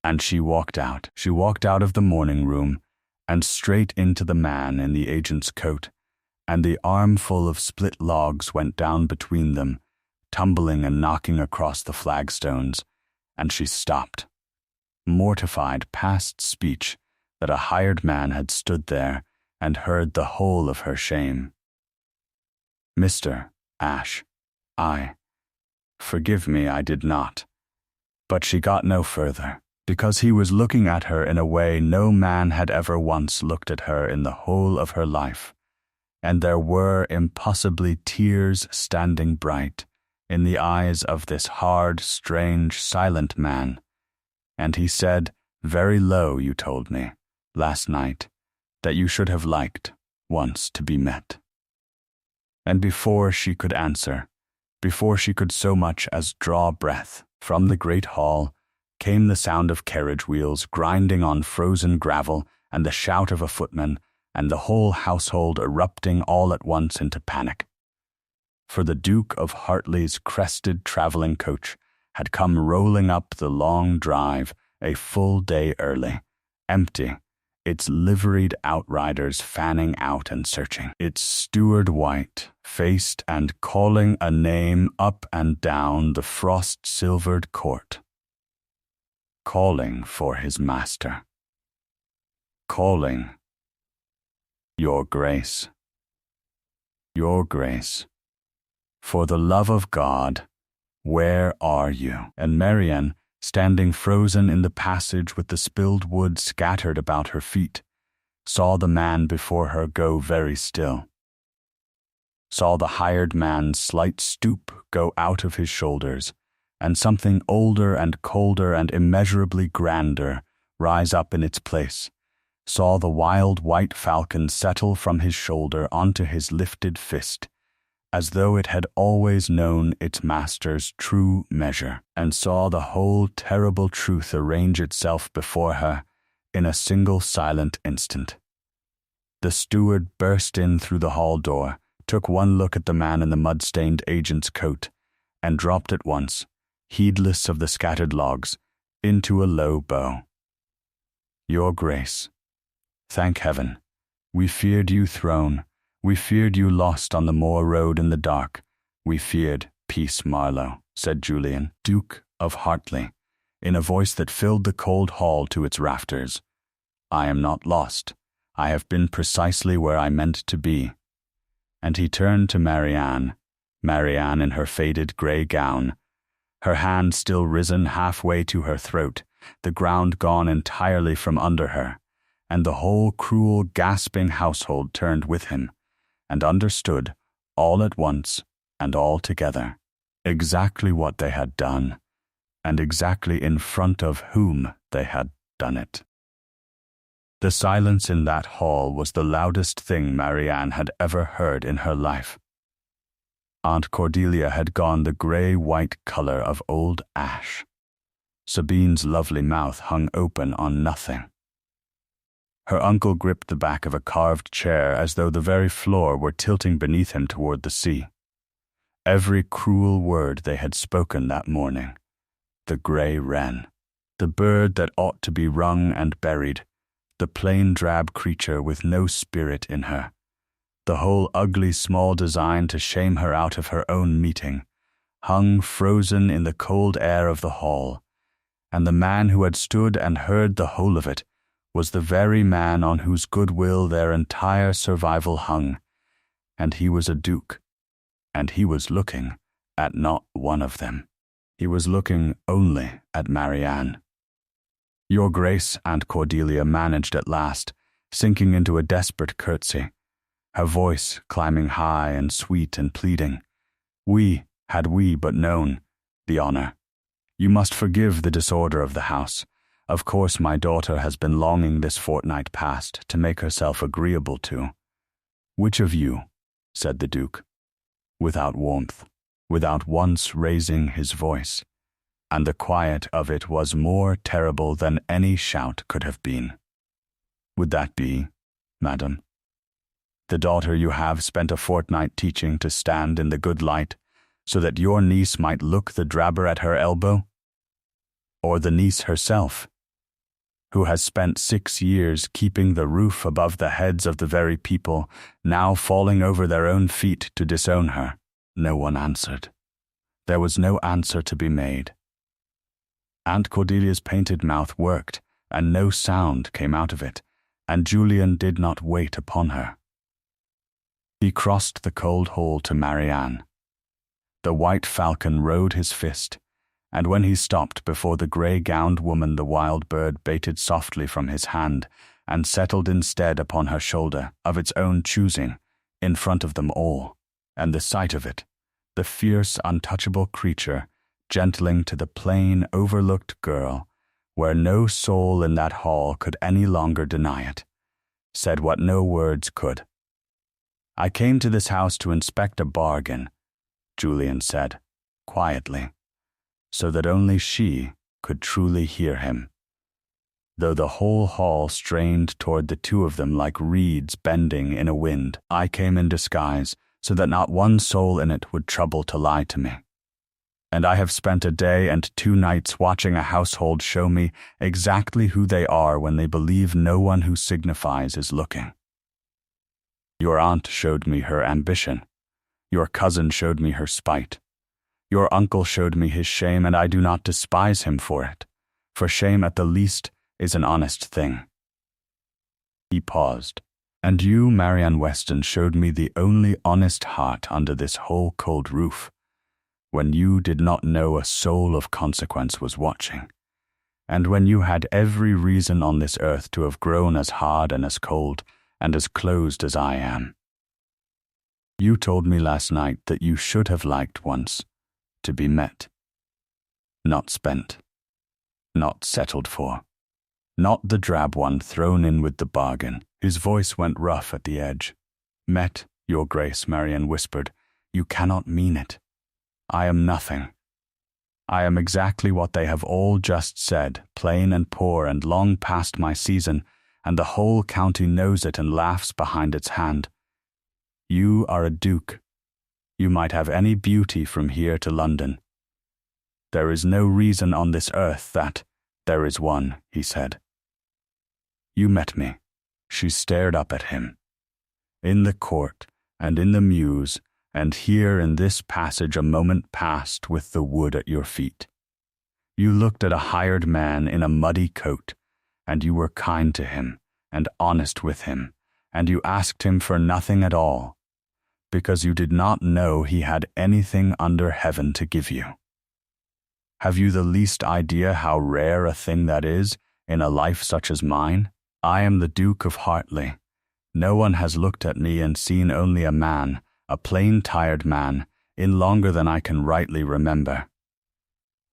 And she walked out. She walked out of the morning room and straight into the man in the agent's coat, and the armful of split logs went down between them, tumbling and knocking across the flagstones, and she stopped, mortified past speech that a hired man had stood there and heard the whole of her shame. Mr. Ashe, forgive me, I did not. But she got no further, because he was looking at her in a way no man had ever once looked at her in the whole of her life, and there were impossibly tears standing bright in the eyes of this hard, strange, silent man, and he said, very low, you told me, last night, that you should have liked once to be met. And before she could answer, before she could so much as draw breath, from the great hall came the sound of carriage wheels grinding on frozen gravel and the shout of a footman, and the whole household erupting all at once into panic. For the Duke of Hartley's crested travelling coach had come rolling up the long drive a full day early, empty, its liveried outriders fanning out and searching, its steward white, faced and calling a name up and down the frost-silvered court. Calling for his master. Calling Your Grace. Your Grace. For the love of God, where are you? And Marianne, standing frozen in the passage with the spilled wood scattered about her feet, saw the man before her go very still, saw the hired man's slight stoop go out of his shoulders, and something older and colder and immeasurably grander rise up in its place, saw the wild white falcon settle from his shoulder onto his lifted fist, as though it had always known its master's true measure, and saw the whole terrible truth arrange itself before her in a single silent instant. The steward burst in through the hall door, took one look at the man in the mud-stained agent's coat, and dropped at once, heedless of the scattered logs, into a low bow. Your Grace, thank heaven, we feared you thrown, we feared you lost on the moor road in the dark, we feared Peace Marlowe, said Julian, Duke of Hartley, in a voice that filled the cold hall to its rafters. I am not lost. I have been precisely where I meant to be. And he turned to Marianne in her faded grey gown, her hand still risen halfway to her throat, the ground gone entirely from under her, and the whole cruel, gasping household turned with him, and understood, all at once and all together, exactly what they had done, and exactly in front of whom they had done it. The silence in that hall was the loudest thing Marianne had ever heard in her life. Aunt Cordelia had gone the grey-white color of old ash. Sabine's lovely mouth hung open on nothing. Her uncle gripped the back of a carved chair as though the very floor were tilting beneath him toward the sea. Every cruel word they had spoken that morning. The grey wren, the bird that ought to be wrung and buried, the plain drab creature with no spirit in her, the whole ugly small design to shame her out of her own meeting, hung frozen in the cold air of the hall, and the man who had stood and heard the whole of it was the very man on whose goodwill their entire survival hung, and he was a duke, and he was looking at not one of them. He was looking only at Marianne. Your Grace, Aunt Cordelia managed at last, sinking into a desperate curtsy, her voice climbing high and sweet and pleading. Had we but known the honor. You must forgive the disorder of the house. Of course my daughter has been longing this fortnight past to make herself agreeable to. Which of you, said the Duke, without warmth, without once raising his voice, and the quiet of it was more terrible than any shout could have been. Would that be, madam, the daughter you have spent a fortnight teaching to stand in the good light, so that your niece might look the drabber at her elbow? Or the niece herself, who has spent 6 years keeping the roof above the heads of the very people, now falling over their own feet to disown her? No one answered. There was no answer to be made. Aunt Cordelia's painted mouth worked, and no sound came out of it, and Julian did not wait upon her. He crossed the cold hall to Marianne. The white falcon rode his fist, and when he stopped before the grey-gowned woman the wild bird baited softly from his hand and settled instead upon her shoulder, of its own choosing, in front of them all, and the sight of it, the fierce, untouchable creature, gentling to the plain, overlooked girl, where no soul in that hall could any longer deny it, said what no words could. I came to this house to inspect a bargain, Julian said, quietly, so that only she could truly hear him. Though the whole hall strained toward the two of them like reeds bending in a wind, I came in disguise, so that not one soul in it would trouble to lie to me. And I have spent a day and 2 nights watching a household show me exactly who they are when they believe no one who signifies is looking. Your aunt showed me her ambition. Your cousin showed me her spite. Your uncle showed me his shame, and I do not despise him for it, for shame at the least is an honest thing. He paused, And you, Marianne Weston, showed me the only honest heart under this whole cold roof, when you did not know a soul of consequence was watching, and when you had every reason on this earth to have grown as hard and as cold and as closed as I am. You told me last night that you should have liked once to be met, not spent, not settled for, not the drab one thrown in with the bargain. His voice went rough at the edge. Met, Your Grace, Marianne whispered. You cannot mean it. I am nothing. I am exactly what they have all just said, plain and poor and long past my season, and the whole county knows it and laughs behind its hand. You are a duke. You might have any beauty from here to London. There is no reason on this earth that there is one, he said. You met me. She stared up at him. In the court, and in the mews, and here in this passage a moment passed with the wood at your feet. You looked at a hired man in a muddy coat, and you were kind to him, and honest with him, and you asked him for nothing at all, because you did not know he had anything under heaven to give you. Have you the least idea how rare a thing that is in a life such as mine? I am the Duke of Hartley. No one has looked at me and seen only a man, a plain tired man, in longer than I can rightly remember.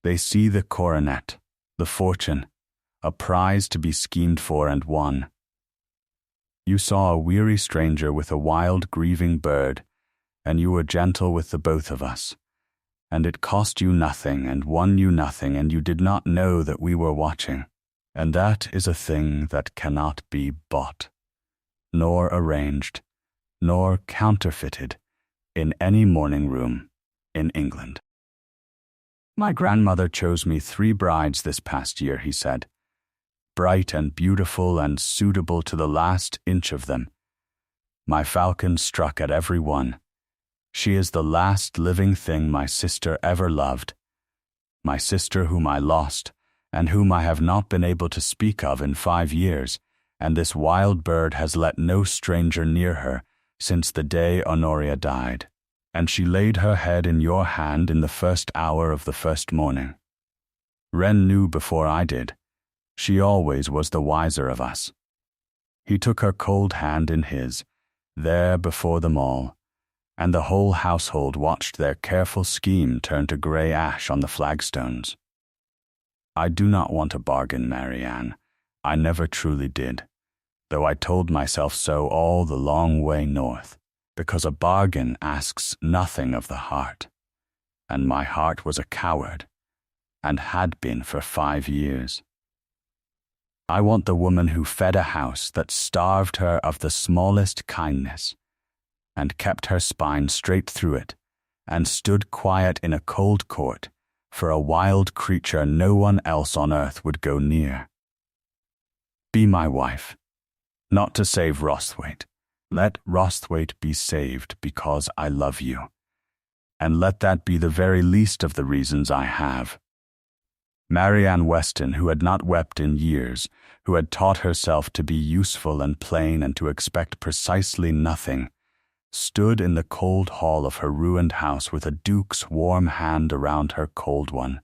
They see the coronet, the fortune, a prize to be schemed for and won. You saw a weary stranger with a wild grieving bird, and you were gentle with the both of us. And it cost you nothing and won you nothing, and you did not know that we were watching. And that is a thing that cannot be bought, nor arranged, nor counterfeited in any morning room in England. My grandmother chose me 3 brides this past year, he said, bright and beautiful and suitable to the last inch of them. My falcon struck at every one. She is the last living thing my sister ever loved, my sister whom I lost, and whom I have not been able to speak of in 5 years, and this wild bird has let no stranger near her since the day Honoria died, and she laid her head in your hand in the first hour of the first morning. Wren knew before I did. She always was the wiser of us. He took her cold hand in his, there before them all, and the whole household watched their careful scheme turn to grey ash on the flagstones. I do not want a bargain, Marianne. I never truly did, though I told myself so all the long way north, because a bargain asks nothing of the heart, and my heart was a coward, and had been for 5 years. I want the woman who fed a house that starved her of the smallest kindness, and kept her spine straight through it, and stood quiet in a cold court, for a wild creature no one else on earth would go near. Be my wife, not to save Rosthwaite. Let Rosthwaite be saved because I love you, and let that be the very least of the reasons I have. Marianne Weston, who had not wept in years, who had taught herself to be useful and plain and to expect precisely nothing, stood in the cold hall of her ruined house with a duke's warm hand around her cold one,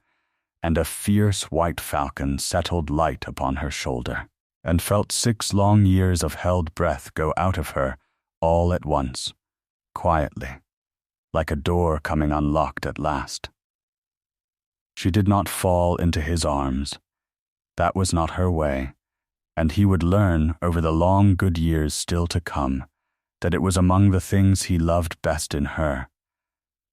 and a fierce white falcon settled light upon her shoulder, and felt 6 long years of held breath go out of her all at once, quietly, like a door coming unlocked at last. She did not fall into his arms. That was not her way, and he would learn over the long good years still to come that it was among the things he loved best in her,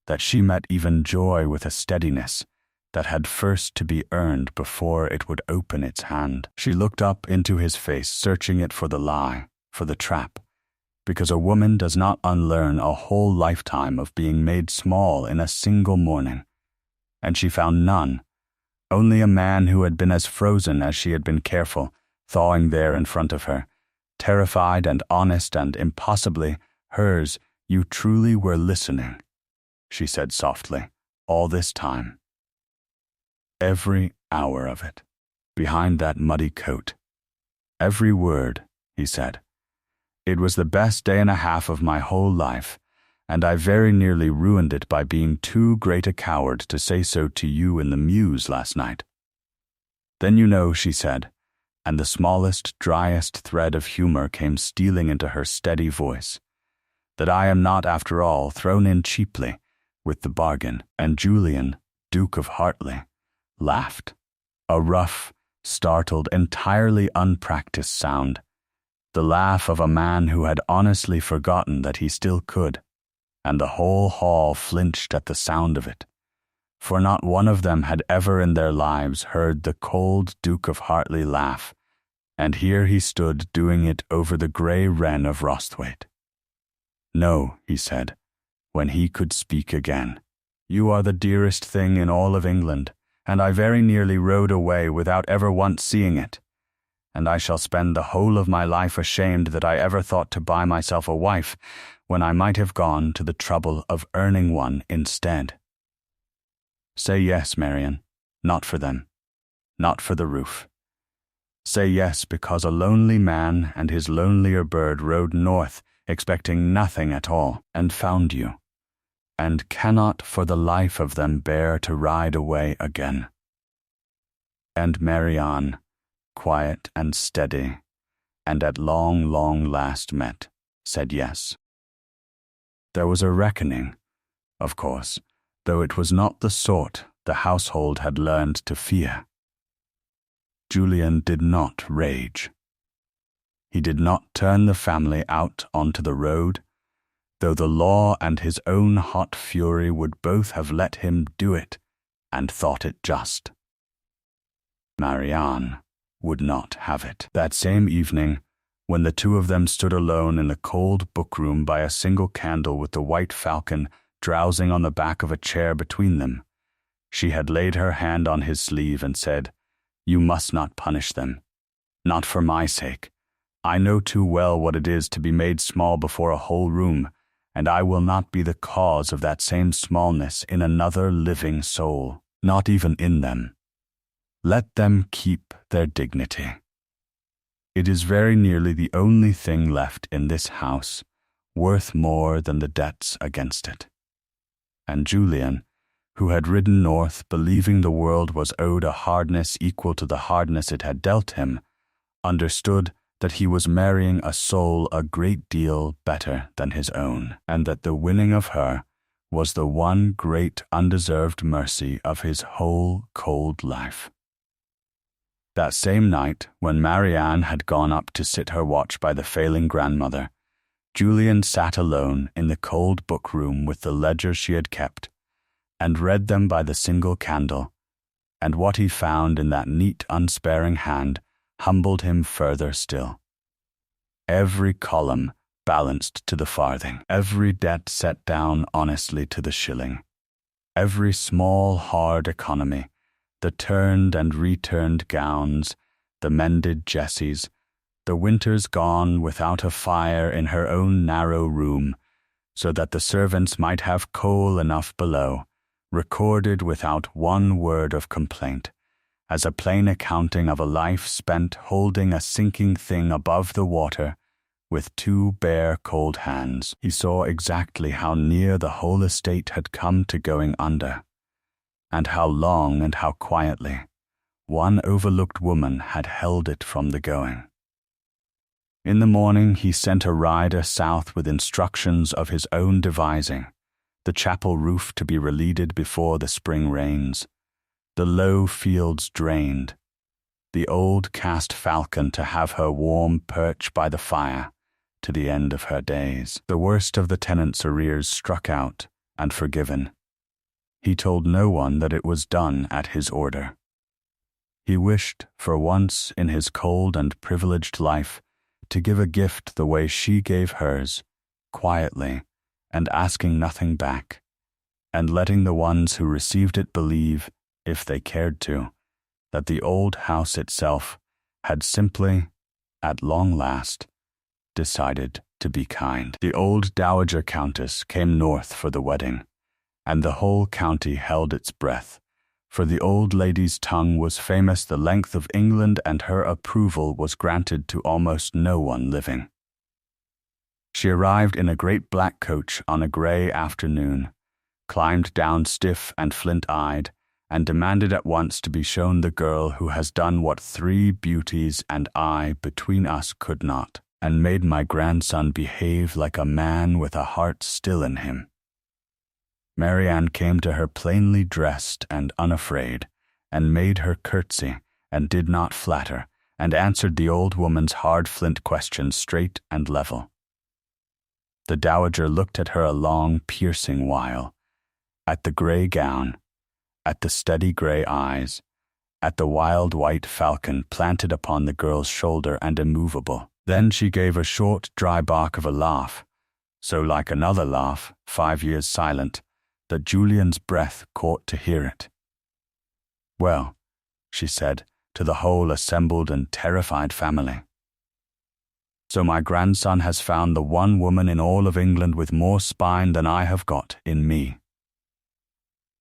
that she met even joy with a steadiness that had first to be earned before it would open its hand. She looked up into his face, searching it for the lie, for the trap, because a woman does not unlearn a whole lifetime of being made small in a single morning, and she found none, only a man who had been as frozen as she had been careful, thawing there in front of her, terrified and honest and impossibly hers. You truly were listening, she said softly, all this time. Every hour of it, behind that muddy coat. Every word, he said. It was the best day and a half of my whole life, and I very nearly ruined it by being too great a coward to say so to you in the mews last night." "Then you know," she said, and the smallest, driest thread of humor came stealing into her steady voice, "that I am not, after all, thrown in cheaply with the bargain." And Julian, Duke of Hartley, laughed, a rough, startled, entirely unpracticed sound, the laugh of a man who had honestly forgotten that he still could, and the whole hall flinched at the sound of it, for not one of them had ever in their lives heard the cold Duke of Hartley laugh, and here he stood doing it over the grey wren of Rosthwaite. "No," he said, when he could speak again, "you are the dearest thing in all of England, and I very nearly rode away without ever once seeing it, and I shall spend the whole of my life ashamed that I ever thought to buy myself a wife when I might have gone to the trouble of earning one instead." Say yes, Marianne, not for them, not for the roof. Say yes because a lonely man and his lonelier bird rode north expecting nothing at all, and found you, and cannot for the life of them bear to ride away again. And Marianne, quiet and steady, and at long, long last met, said yes. There was a reckoning, of course, though it was not the sort the household had learned to fear. Julian did not rage. He did not turn the family out onto the road, though the law and his own hot fury would both have let him do it and thought it just. Marianne would not have it. That same evening, when the two of them stood alone in the cold bookroom by a single candle with the white falcon drowsing on the back of a chair between them, she had laid her hand on his sleeve and said, "You must not punish them. Not for my sake. I know too well what it is to be made small before a whole room, and I will not be the cause of that same smallness in another living soul, not even in them. Let them keep their dignity. It is very nearly the only thing left in this house worth more than the debts against it." And Julian, who had ridden north believing the world was owed a hardness equal to the hardness it had dealt him, understood that he was marrying a soul a great deal better than his own, and that the winning of her was the one great undeserved mercy of his whole cold life. That same night, when Marianne had gone up to sit her watch by the failing grandmother, Julian sat alone in the cold book-room with the ledgers she had kept, and read them by the single candle, and what he found in that neat, unsparing hand humbled him further still. Every column balanced to the farthing, every debt set down honestly to the shilling, every small, hard economy, the turned and returned gowns, the mended jesses, the winters gone without a fire in her own narrow room, so that the servants might have coal enough below, recorded without one word of complaint, as a plain accounting of a life spent holding a sinking thing above the water with two bare cold hands. He saw exactly how near the whole estate had come to going under, and how long and how quietly one overlooked woman had held it from the going. In the morning he sent a rider south with instructions of his own devising, the chapel roof to be relieved before the spring rains, the low fields drained, the old cast falcon to have her warm perch by the fire to the end of her days. The worst of the tenants' arrears struck out and forgiven. He told no one that it was done at his order. He wished, for once in his cold and privileged life, to give a gift the way she gave hers, quietly, and asking nothing back, and letting the ones who received it believe, if they cared to, that the old house itself had simply, at long last, decided to be kind. The old dowager countess came north for the wedding, and the whole county held its breath, for the old lady's tongue was famous the length of England, and her approval was granted to almost no one living. She arrived in a great black coach on a grey afternoon, climbed down stiff and flint-eyed, and demanded at once to be shown the girl who has done what 3 beauties and I between us could not, and made my grandson behave like a man with a heart still in him. Marianne came to her plainly dressed and unafraid, and made her curtsy, and did not flatter, and answered the old woman's hard flint questions straight and level. The dowager looked at her a long, piercing while, at the grey gown, at the steady grey eyes, at the wild white falcon planted upon the girl's shoulder and immovable. Then she gave a short, dry bark of a laugh, so like another laugh, 5 years silent, that Julian's breath caught to hear it. "Well," she said to the whole assembled and terrified family, "so my grandson has found the one woman in all of England with more spine than I have got in me.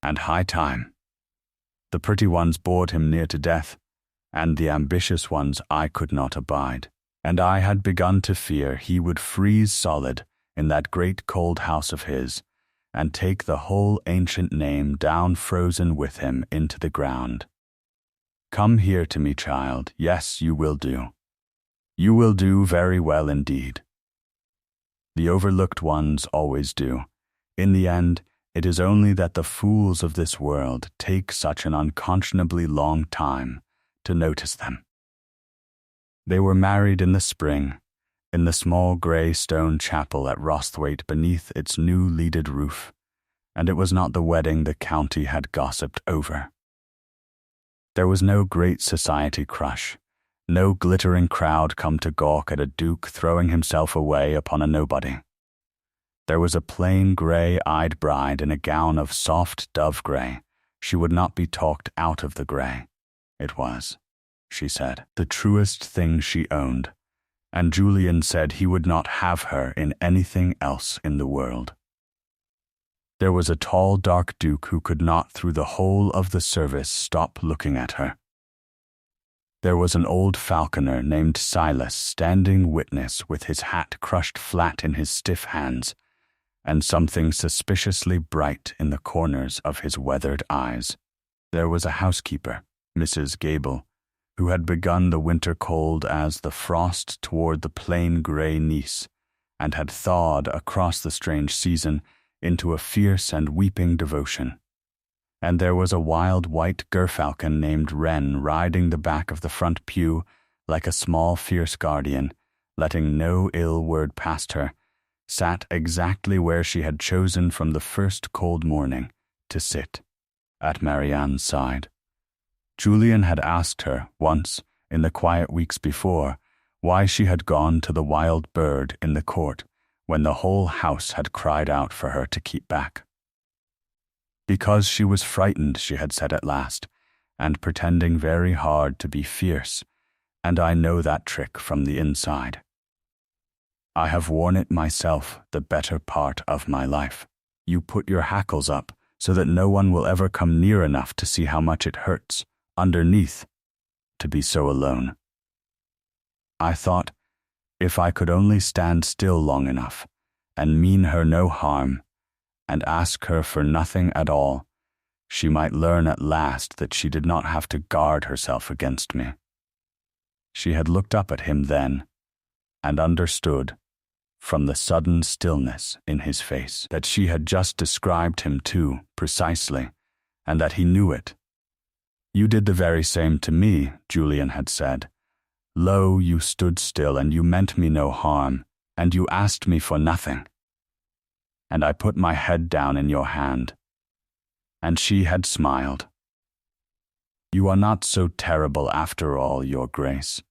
And high time. The pretty ones bored him near to death, and the ambitious ones I could not abide, and I had begun to fear he would freeze solid in that great cold house of his, and take the whole ancient name down frozen with him into the ground. Come here to me, child. Yes, you will do. You will do very well indeed. The overlooked ones always do. In the end, it is only that the fools of this world take such an unconscionably long time to notice them." They were married in the spring, in the small grey stone chapel at Rosthwaite beneath its new leaded roof, and it was not the wedding the county had gossiped over. There was no great society crush, no glittering crowd come to gawk at a duke throwing himself away upon a nobody. There was a plain grey-eyed bride in a gown of soft dove-grey. She would not be talked out of the grey. It was, she said, the truest thing she owned, and Julian said he would not have her in anything else in the world. There was a tall, dark duke who could not through the whole of the service stop looking at her. There was an old falconer named Silas standing witness with his hat crushed flat in his stiff hands, and something suspiciously bright in the corners of his weathered eyes. There was a housekeeper, Mrs. Gable, who had begun the winter cold as the frost toward the plain grey Nice, and had thawed across the strange season into a fierce and weeping devotion. And there was a wild white gerfalcon named Wren riding the back of the front pew like a small fierce guardian, letting no ill word past her, sat exactly where she had chosen from the first cold morning to sit, at Marianne's side. Julian had asked her once, in the quiet weeks before, why she had gone to the wild bird in the court when the whole house had cried out for her to keep back. "Because she was frightened," she had said at last, and pretending very hard to be fierce, "and I know that trick from the inside. I have worn it myself the better part of my life. You put your hackles up so that no one will ever come near enough to see how much it hurts, underneath, to be so alone. I thought, if I could only stand still long enough, and mean her no harm, and ask her for nothing at all, she might learn at last that she did not have to guard herself against me." She had looked up at him then, and understood, from the sudden stillness in his face, that she had just described him too, precisely, and that he knew it. "You did the very same to me," Julian had said. "Lo, you stood still, and you meant me no harm, and you asked me for nothing. And I put my head down in your hand." And she had smiled. "You are not so terrible after all, Your Grace.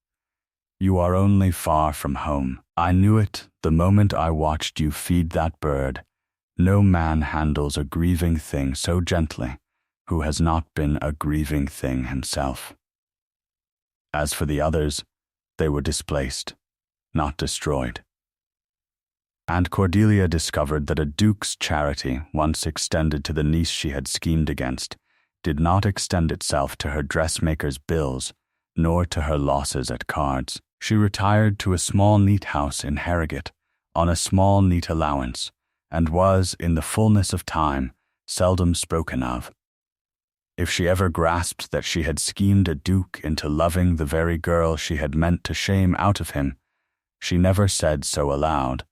You are only far from home. I knew it the moment I watched you feed that bird. No man handles a grieving thing so gently who has not been a grieving thing himself. As for the others, they were displaced, not destroyed." And Cordelia discovered that a duke's charity, once extended to the niece she had schemed against, did not extend itself to her dressmaker's bills, nor to her losses at cards. She retired to a small neat house in Harrogate, on a small neat allowance, and was, in the fullness of time, seldom spoken of. If she ever grasped that she had schemed a duke into loving the very girl she had meant to shame out of him, she never said so aloud,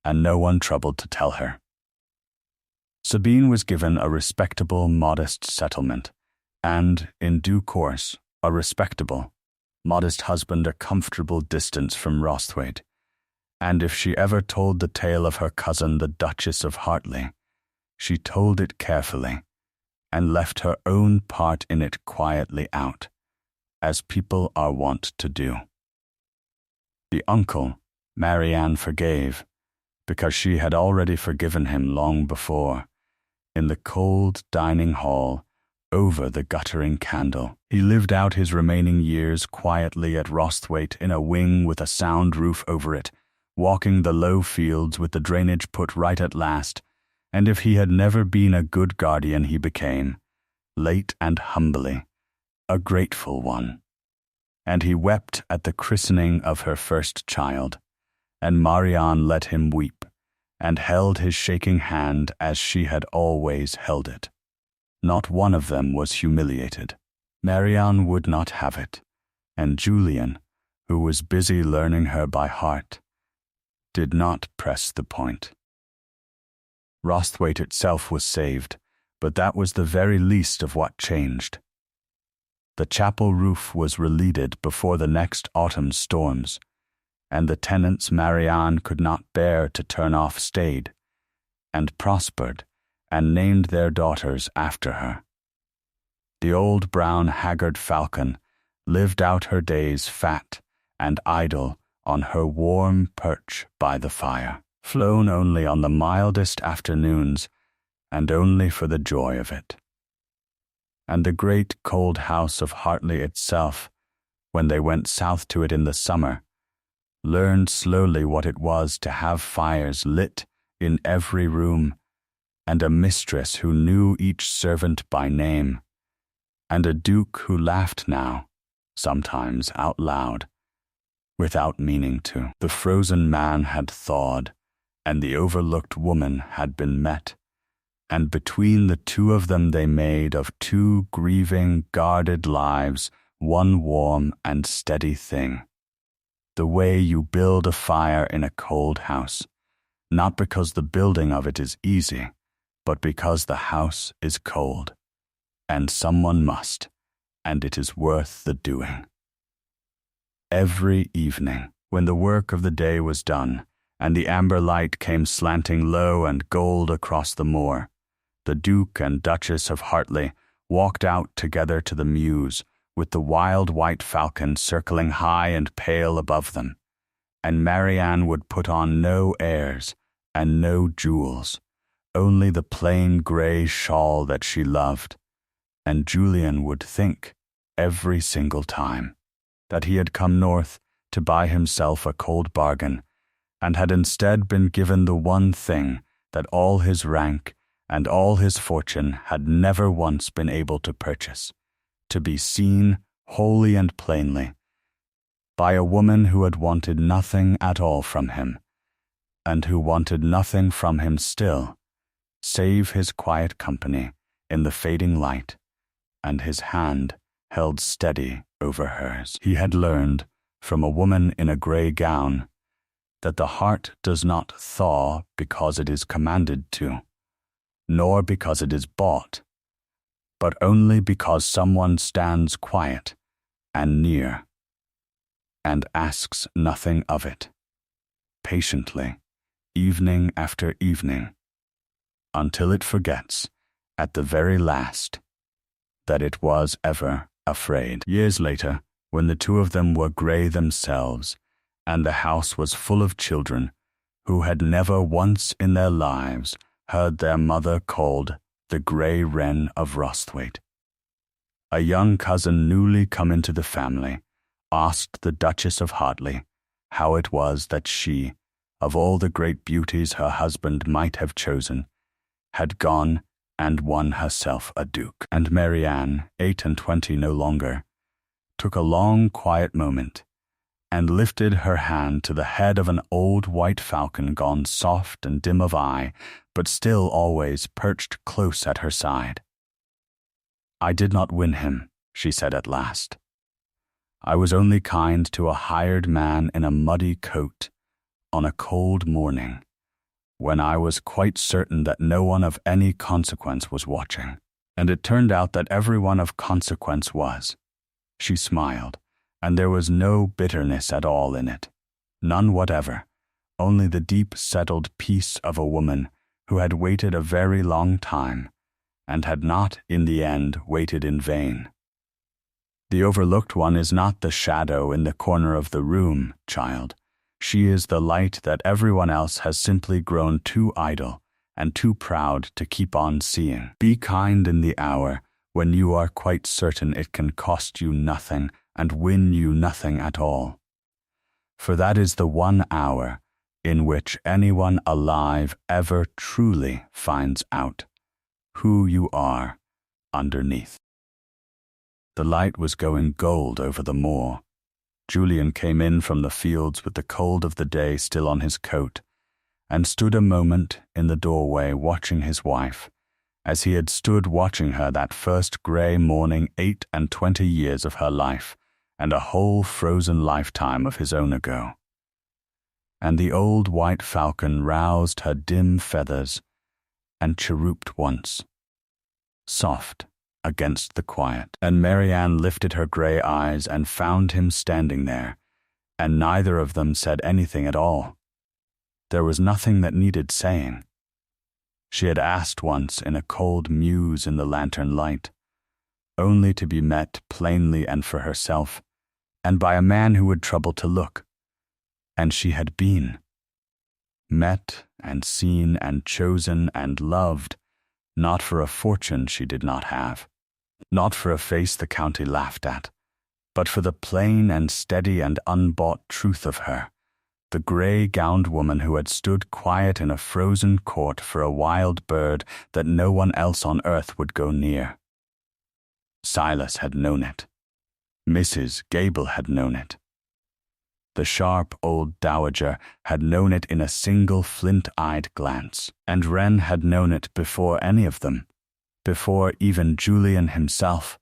and no one troubled to tell her. Sabine was given a respectable, modest settlement, and, in due course, a respectable, modest husband a comfortable distance from Rosthwaite, and if she ever told the tale of her cousin the Duchess of Hartley, she told it carefully, and left her own part in it quietly out, as people are wont to do. The uncle, Marianne forgave, because she had already forgiven him long before, in the cold dining hall, over the guttering candle. He lived out his remaining years quietly at Rosthwaite in a wing with a sound roof over it, walking the low fields with the drainage put right at last, and if he had never been a good guardian he became, late and humbly, a grateful one. And he wept at the christening of her first child, and Marianne let him weep, and held his shaking hand as she had always held it. Not one of them was humiliated. Marianne would not have it, and Julian, who was busy learning her by heart, did not press the point. Rosthwaite itself was saved, but that was the very least of what changed. The chapel roof was relieved before the next autumn's storms, and the tenants Marianne could not bear to turn off stayed, and prospered, and named their daughters after her. The old brown haggard falcon lived out her days fat and idle on her warm perch by the fire, flown only on the mildest afternoons, and only for the joy of it. And the great cold house of Hartley itself, when they went south to it in the summer, learned slowly what it was to have fires lit in every room, and a mistress who knew each servant by name, and a duke who laughed now, sometimes out loud, without meaning to. The frozen man had thawed, and the overlooked woman had been met, and between the two of them they made of two grieving, guarded lives one warm and steady thing. The way you build a fire in a cold house, not because the building of it is easy, but because the house is cold, and someone must, and it is worth the doing. Every evening, when the work of the day was done, and the amber light came slanting low and gold across the moor, the Duke and Duchess of Hartley walked out together to the mews, with the wild white falcon circling high and pale above them, and Marianne would put on no airs and no jewels, only the plain grey shawl that she loved, and Julian would think, every single time, that he had come north to buy himself a cold bargain, and had instead been given the one thing that all his rank and all his fortune had never once been able to purchase, to be seen wholly and plainly by a woman who had wanted nothing at all from him, and who wanted nothing from him still, save his quiet company in the fading light, and his hand held steady over hers. He had learned from a woman in a grey gown that the heart does not thaw because it is commanded to, nor because it is bought, but only because someone stands quiet and near, and asks nothing of it, patiently, evening after evening, until it forgets, at the very last, that it was ever afraid. Years later, when the two of them were grey themselves, and the house was full of children who had never once in their lives heard their mother called the grey wren of Rosthwaite, a young cousin newly come into the family asked the Duchess of Hartley how it was that she, of all the great beauties her husband might have chosen, had gone and won herself a duke. And Marianne, 28 no longer, took a long quiet moment, and lifted her hand to the head of an old white falcon gone soft and dim of eye, but still always perched close at her side. "I did not win him," she said at last. "I was only kind to a hired man in a muddy coat on a cold morning, when I was quite certain that no one of any consequence was watching. And it turned out that everyone of consequence was." She smiled, and there was no bitterness at all in it. None whatever, only the deep-settled peace of a woman who had waited a very long time, and had not, in the end, waited in vain. "The overlooked one is not the shadow in the corner of the room, child. She is the light that everyone else has simply grown too idle and too proud to keep on seeing. Be kind in the hour when you are quite certain it can cost you nothing and win you nothing at all. For that is the one hour in which anyone alive ever truly finds out who you are underneath." The light was going gold over the moor. Julian came in from the fields with the cold of the day still on his coat, and stood a moment in the doorway watching his wife, as he had stood watching her that first grey morning 28 years of her life, and a whole frozen lifetime of his own ago. And the old white falcon roused her dim feathers and chirruped once, soft against the quiet, and Marianne lifted her grey eyes and found him standing there, and neither of them said anything at all. There was nothing that needed saying. She had asked once in a cold muse in the lantern light, only to be met plainly and for herself, and by a man who would trouble to look. And she had been. Met and seen and chosen and loved, not for a fortune she did not have, not for a face the county laughed at, but for the plain and steady and unbought truth of her, the grey-gowned woman who had stood quiet in a frozen court for a wild bird that no one else on earth would go near. Silas had known it. Mrs. Gable had known it. The sharp old dowager had known it in a single flint-eyed glance, and Wren had known it before any of them, before even Julian himself,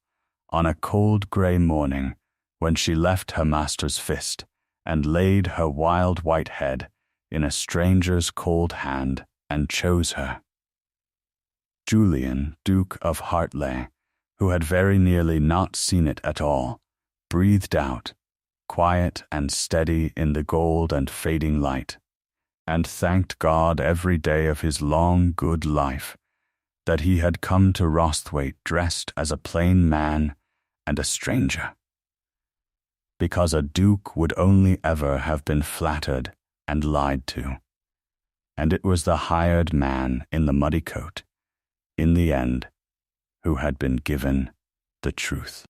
on a cold grey morning when she left her master's fist and laid her wild white head in a stranger's cold hand and chose her. Julian, Duke of Hartley, who had very nearly not seen it at all, breathed out, quiet and steady in the gold and fading light, and thanked God every day of his long good life that he had come to Rosthwaite dressed as a plain man and a stranger, because a duke would only ever have been flattered and lied to, and it was the hired man in the muddy coat, in the end, who had been given the truth.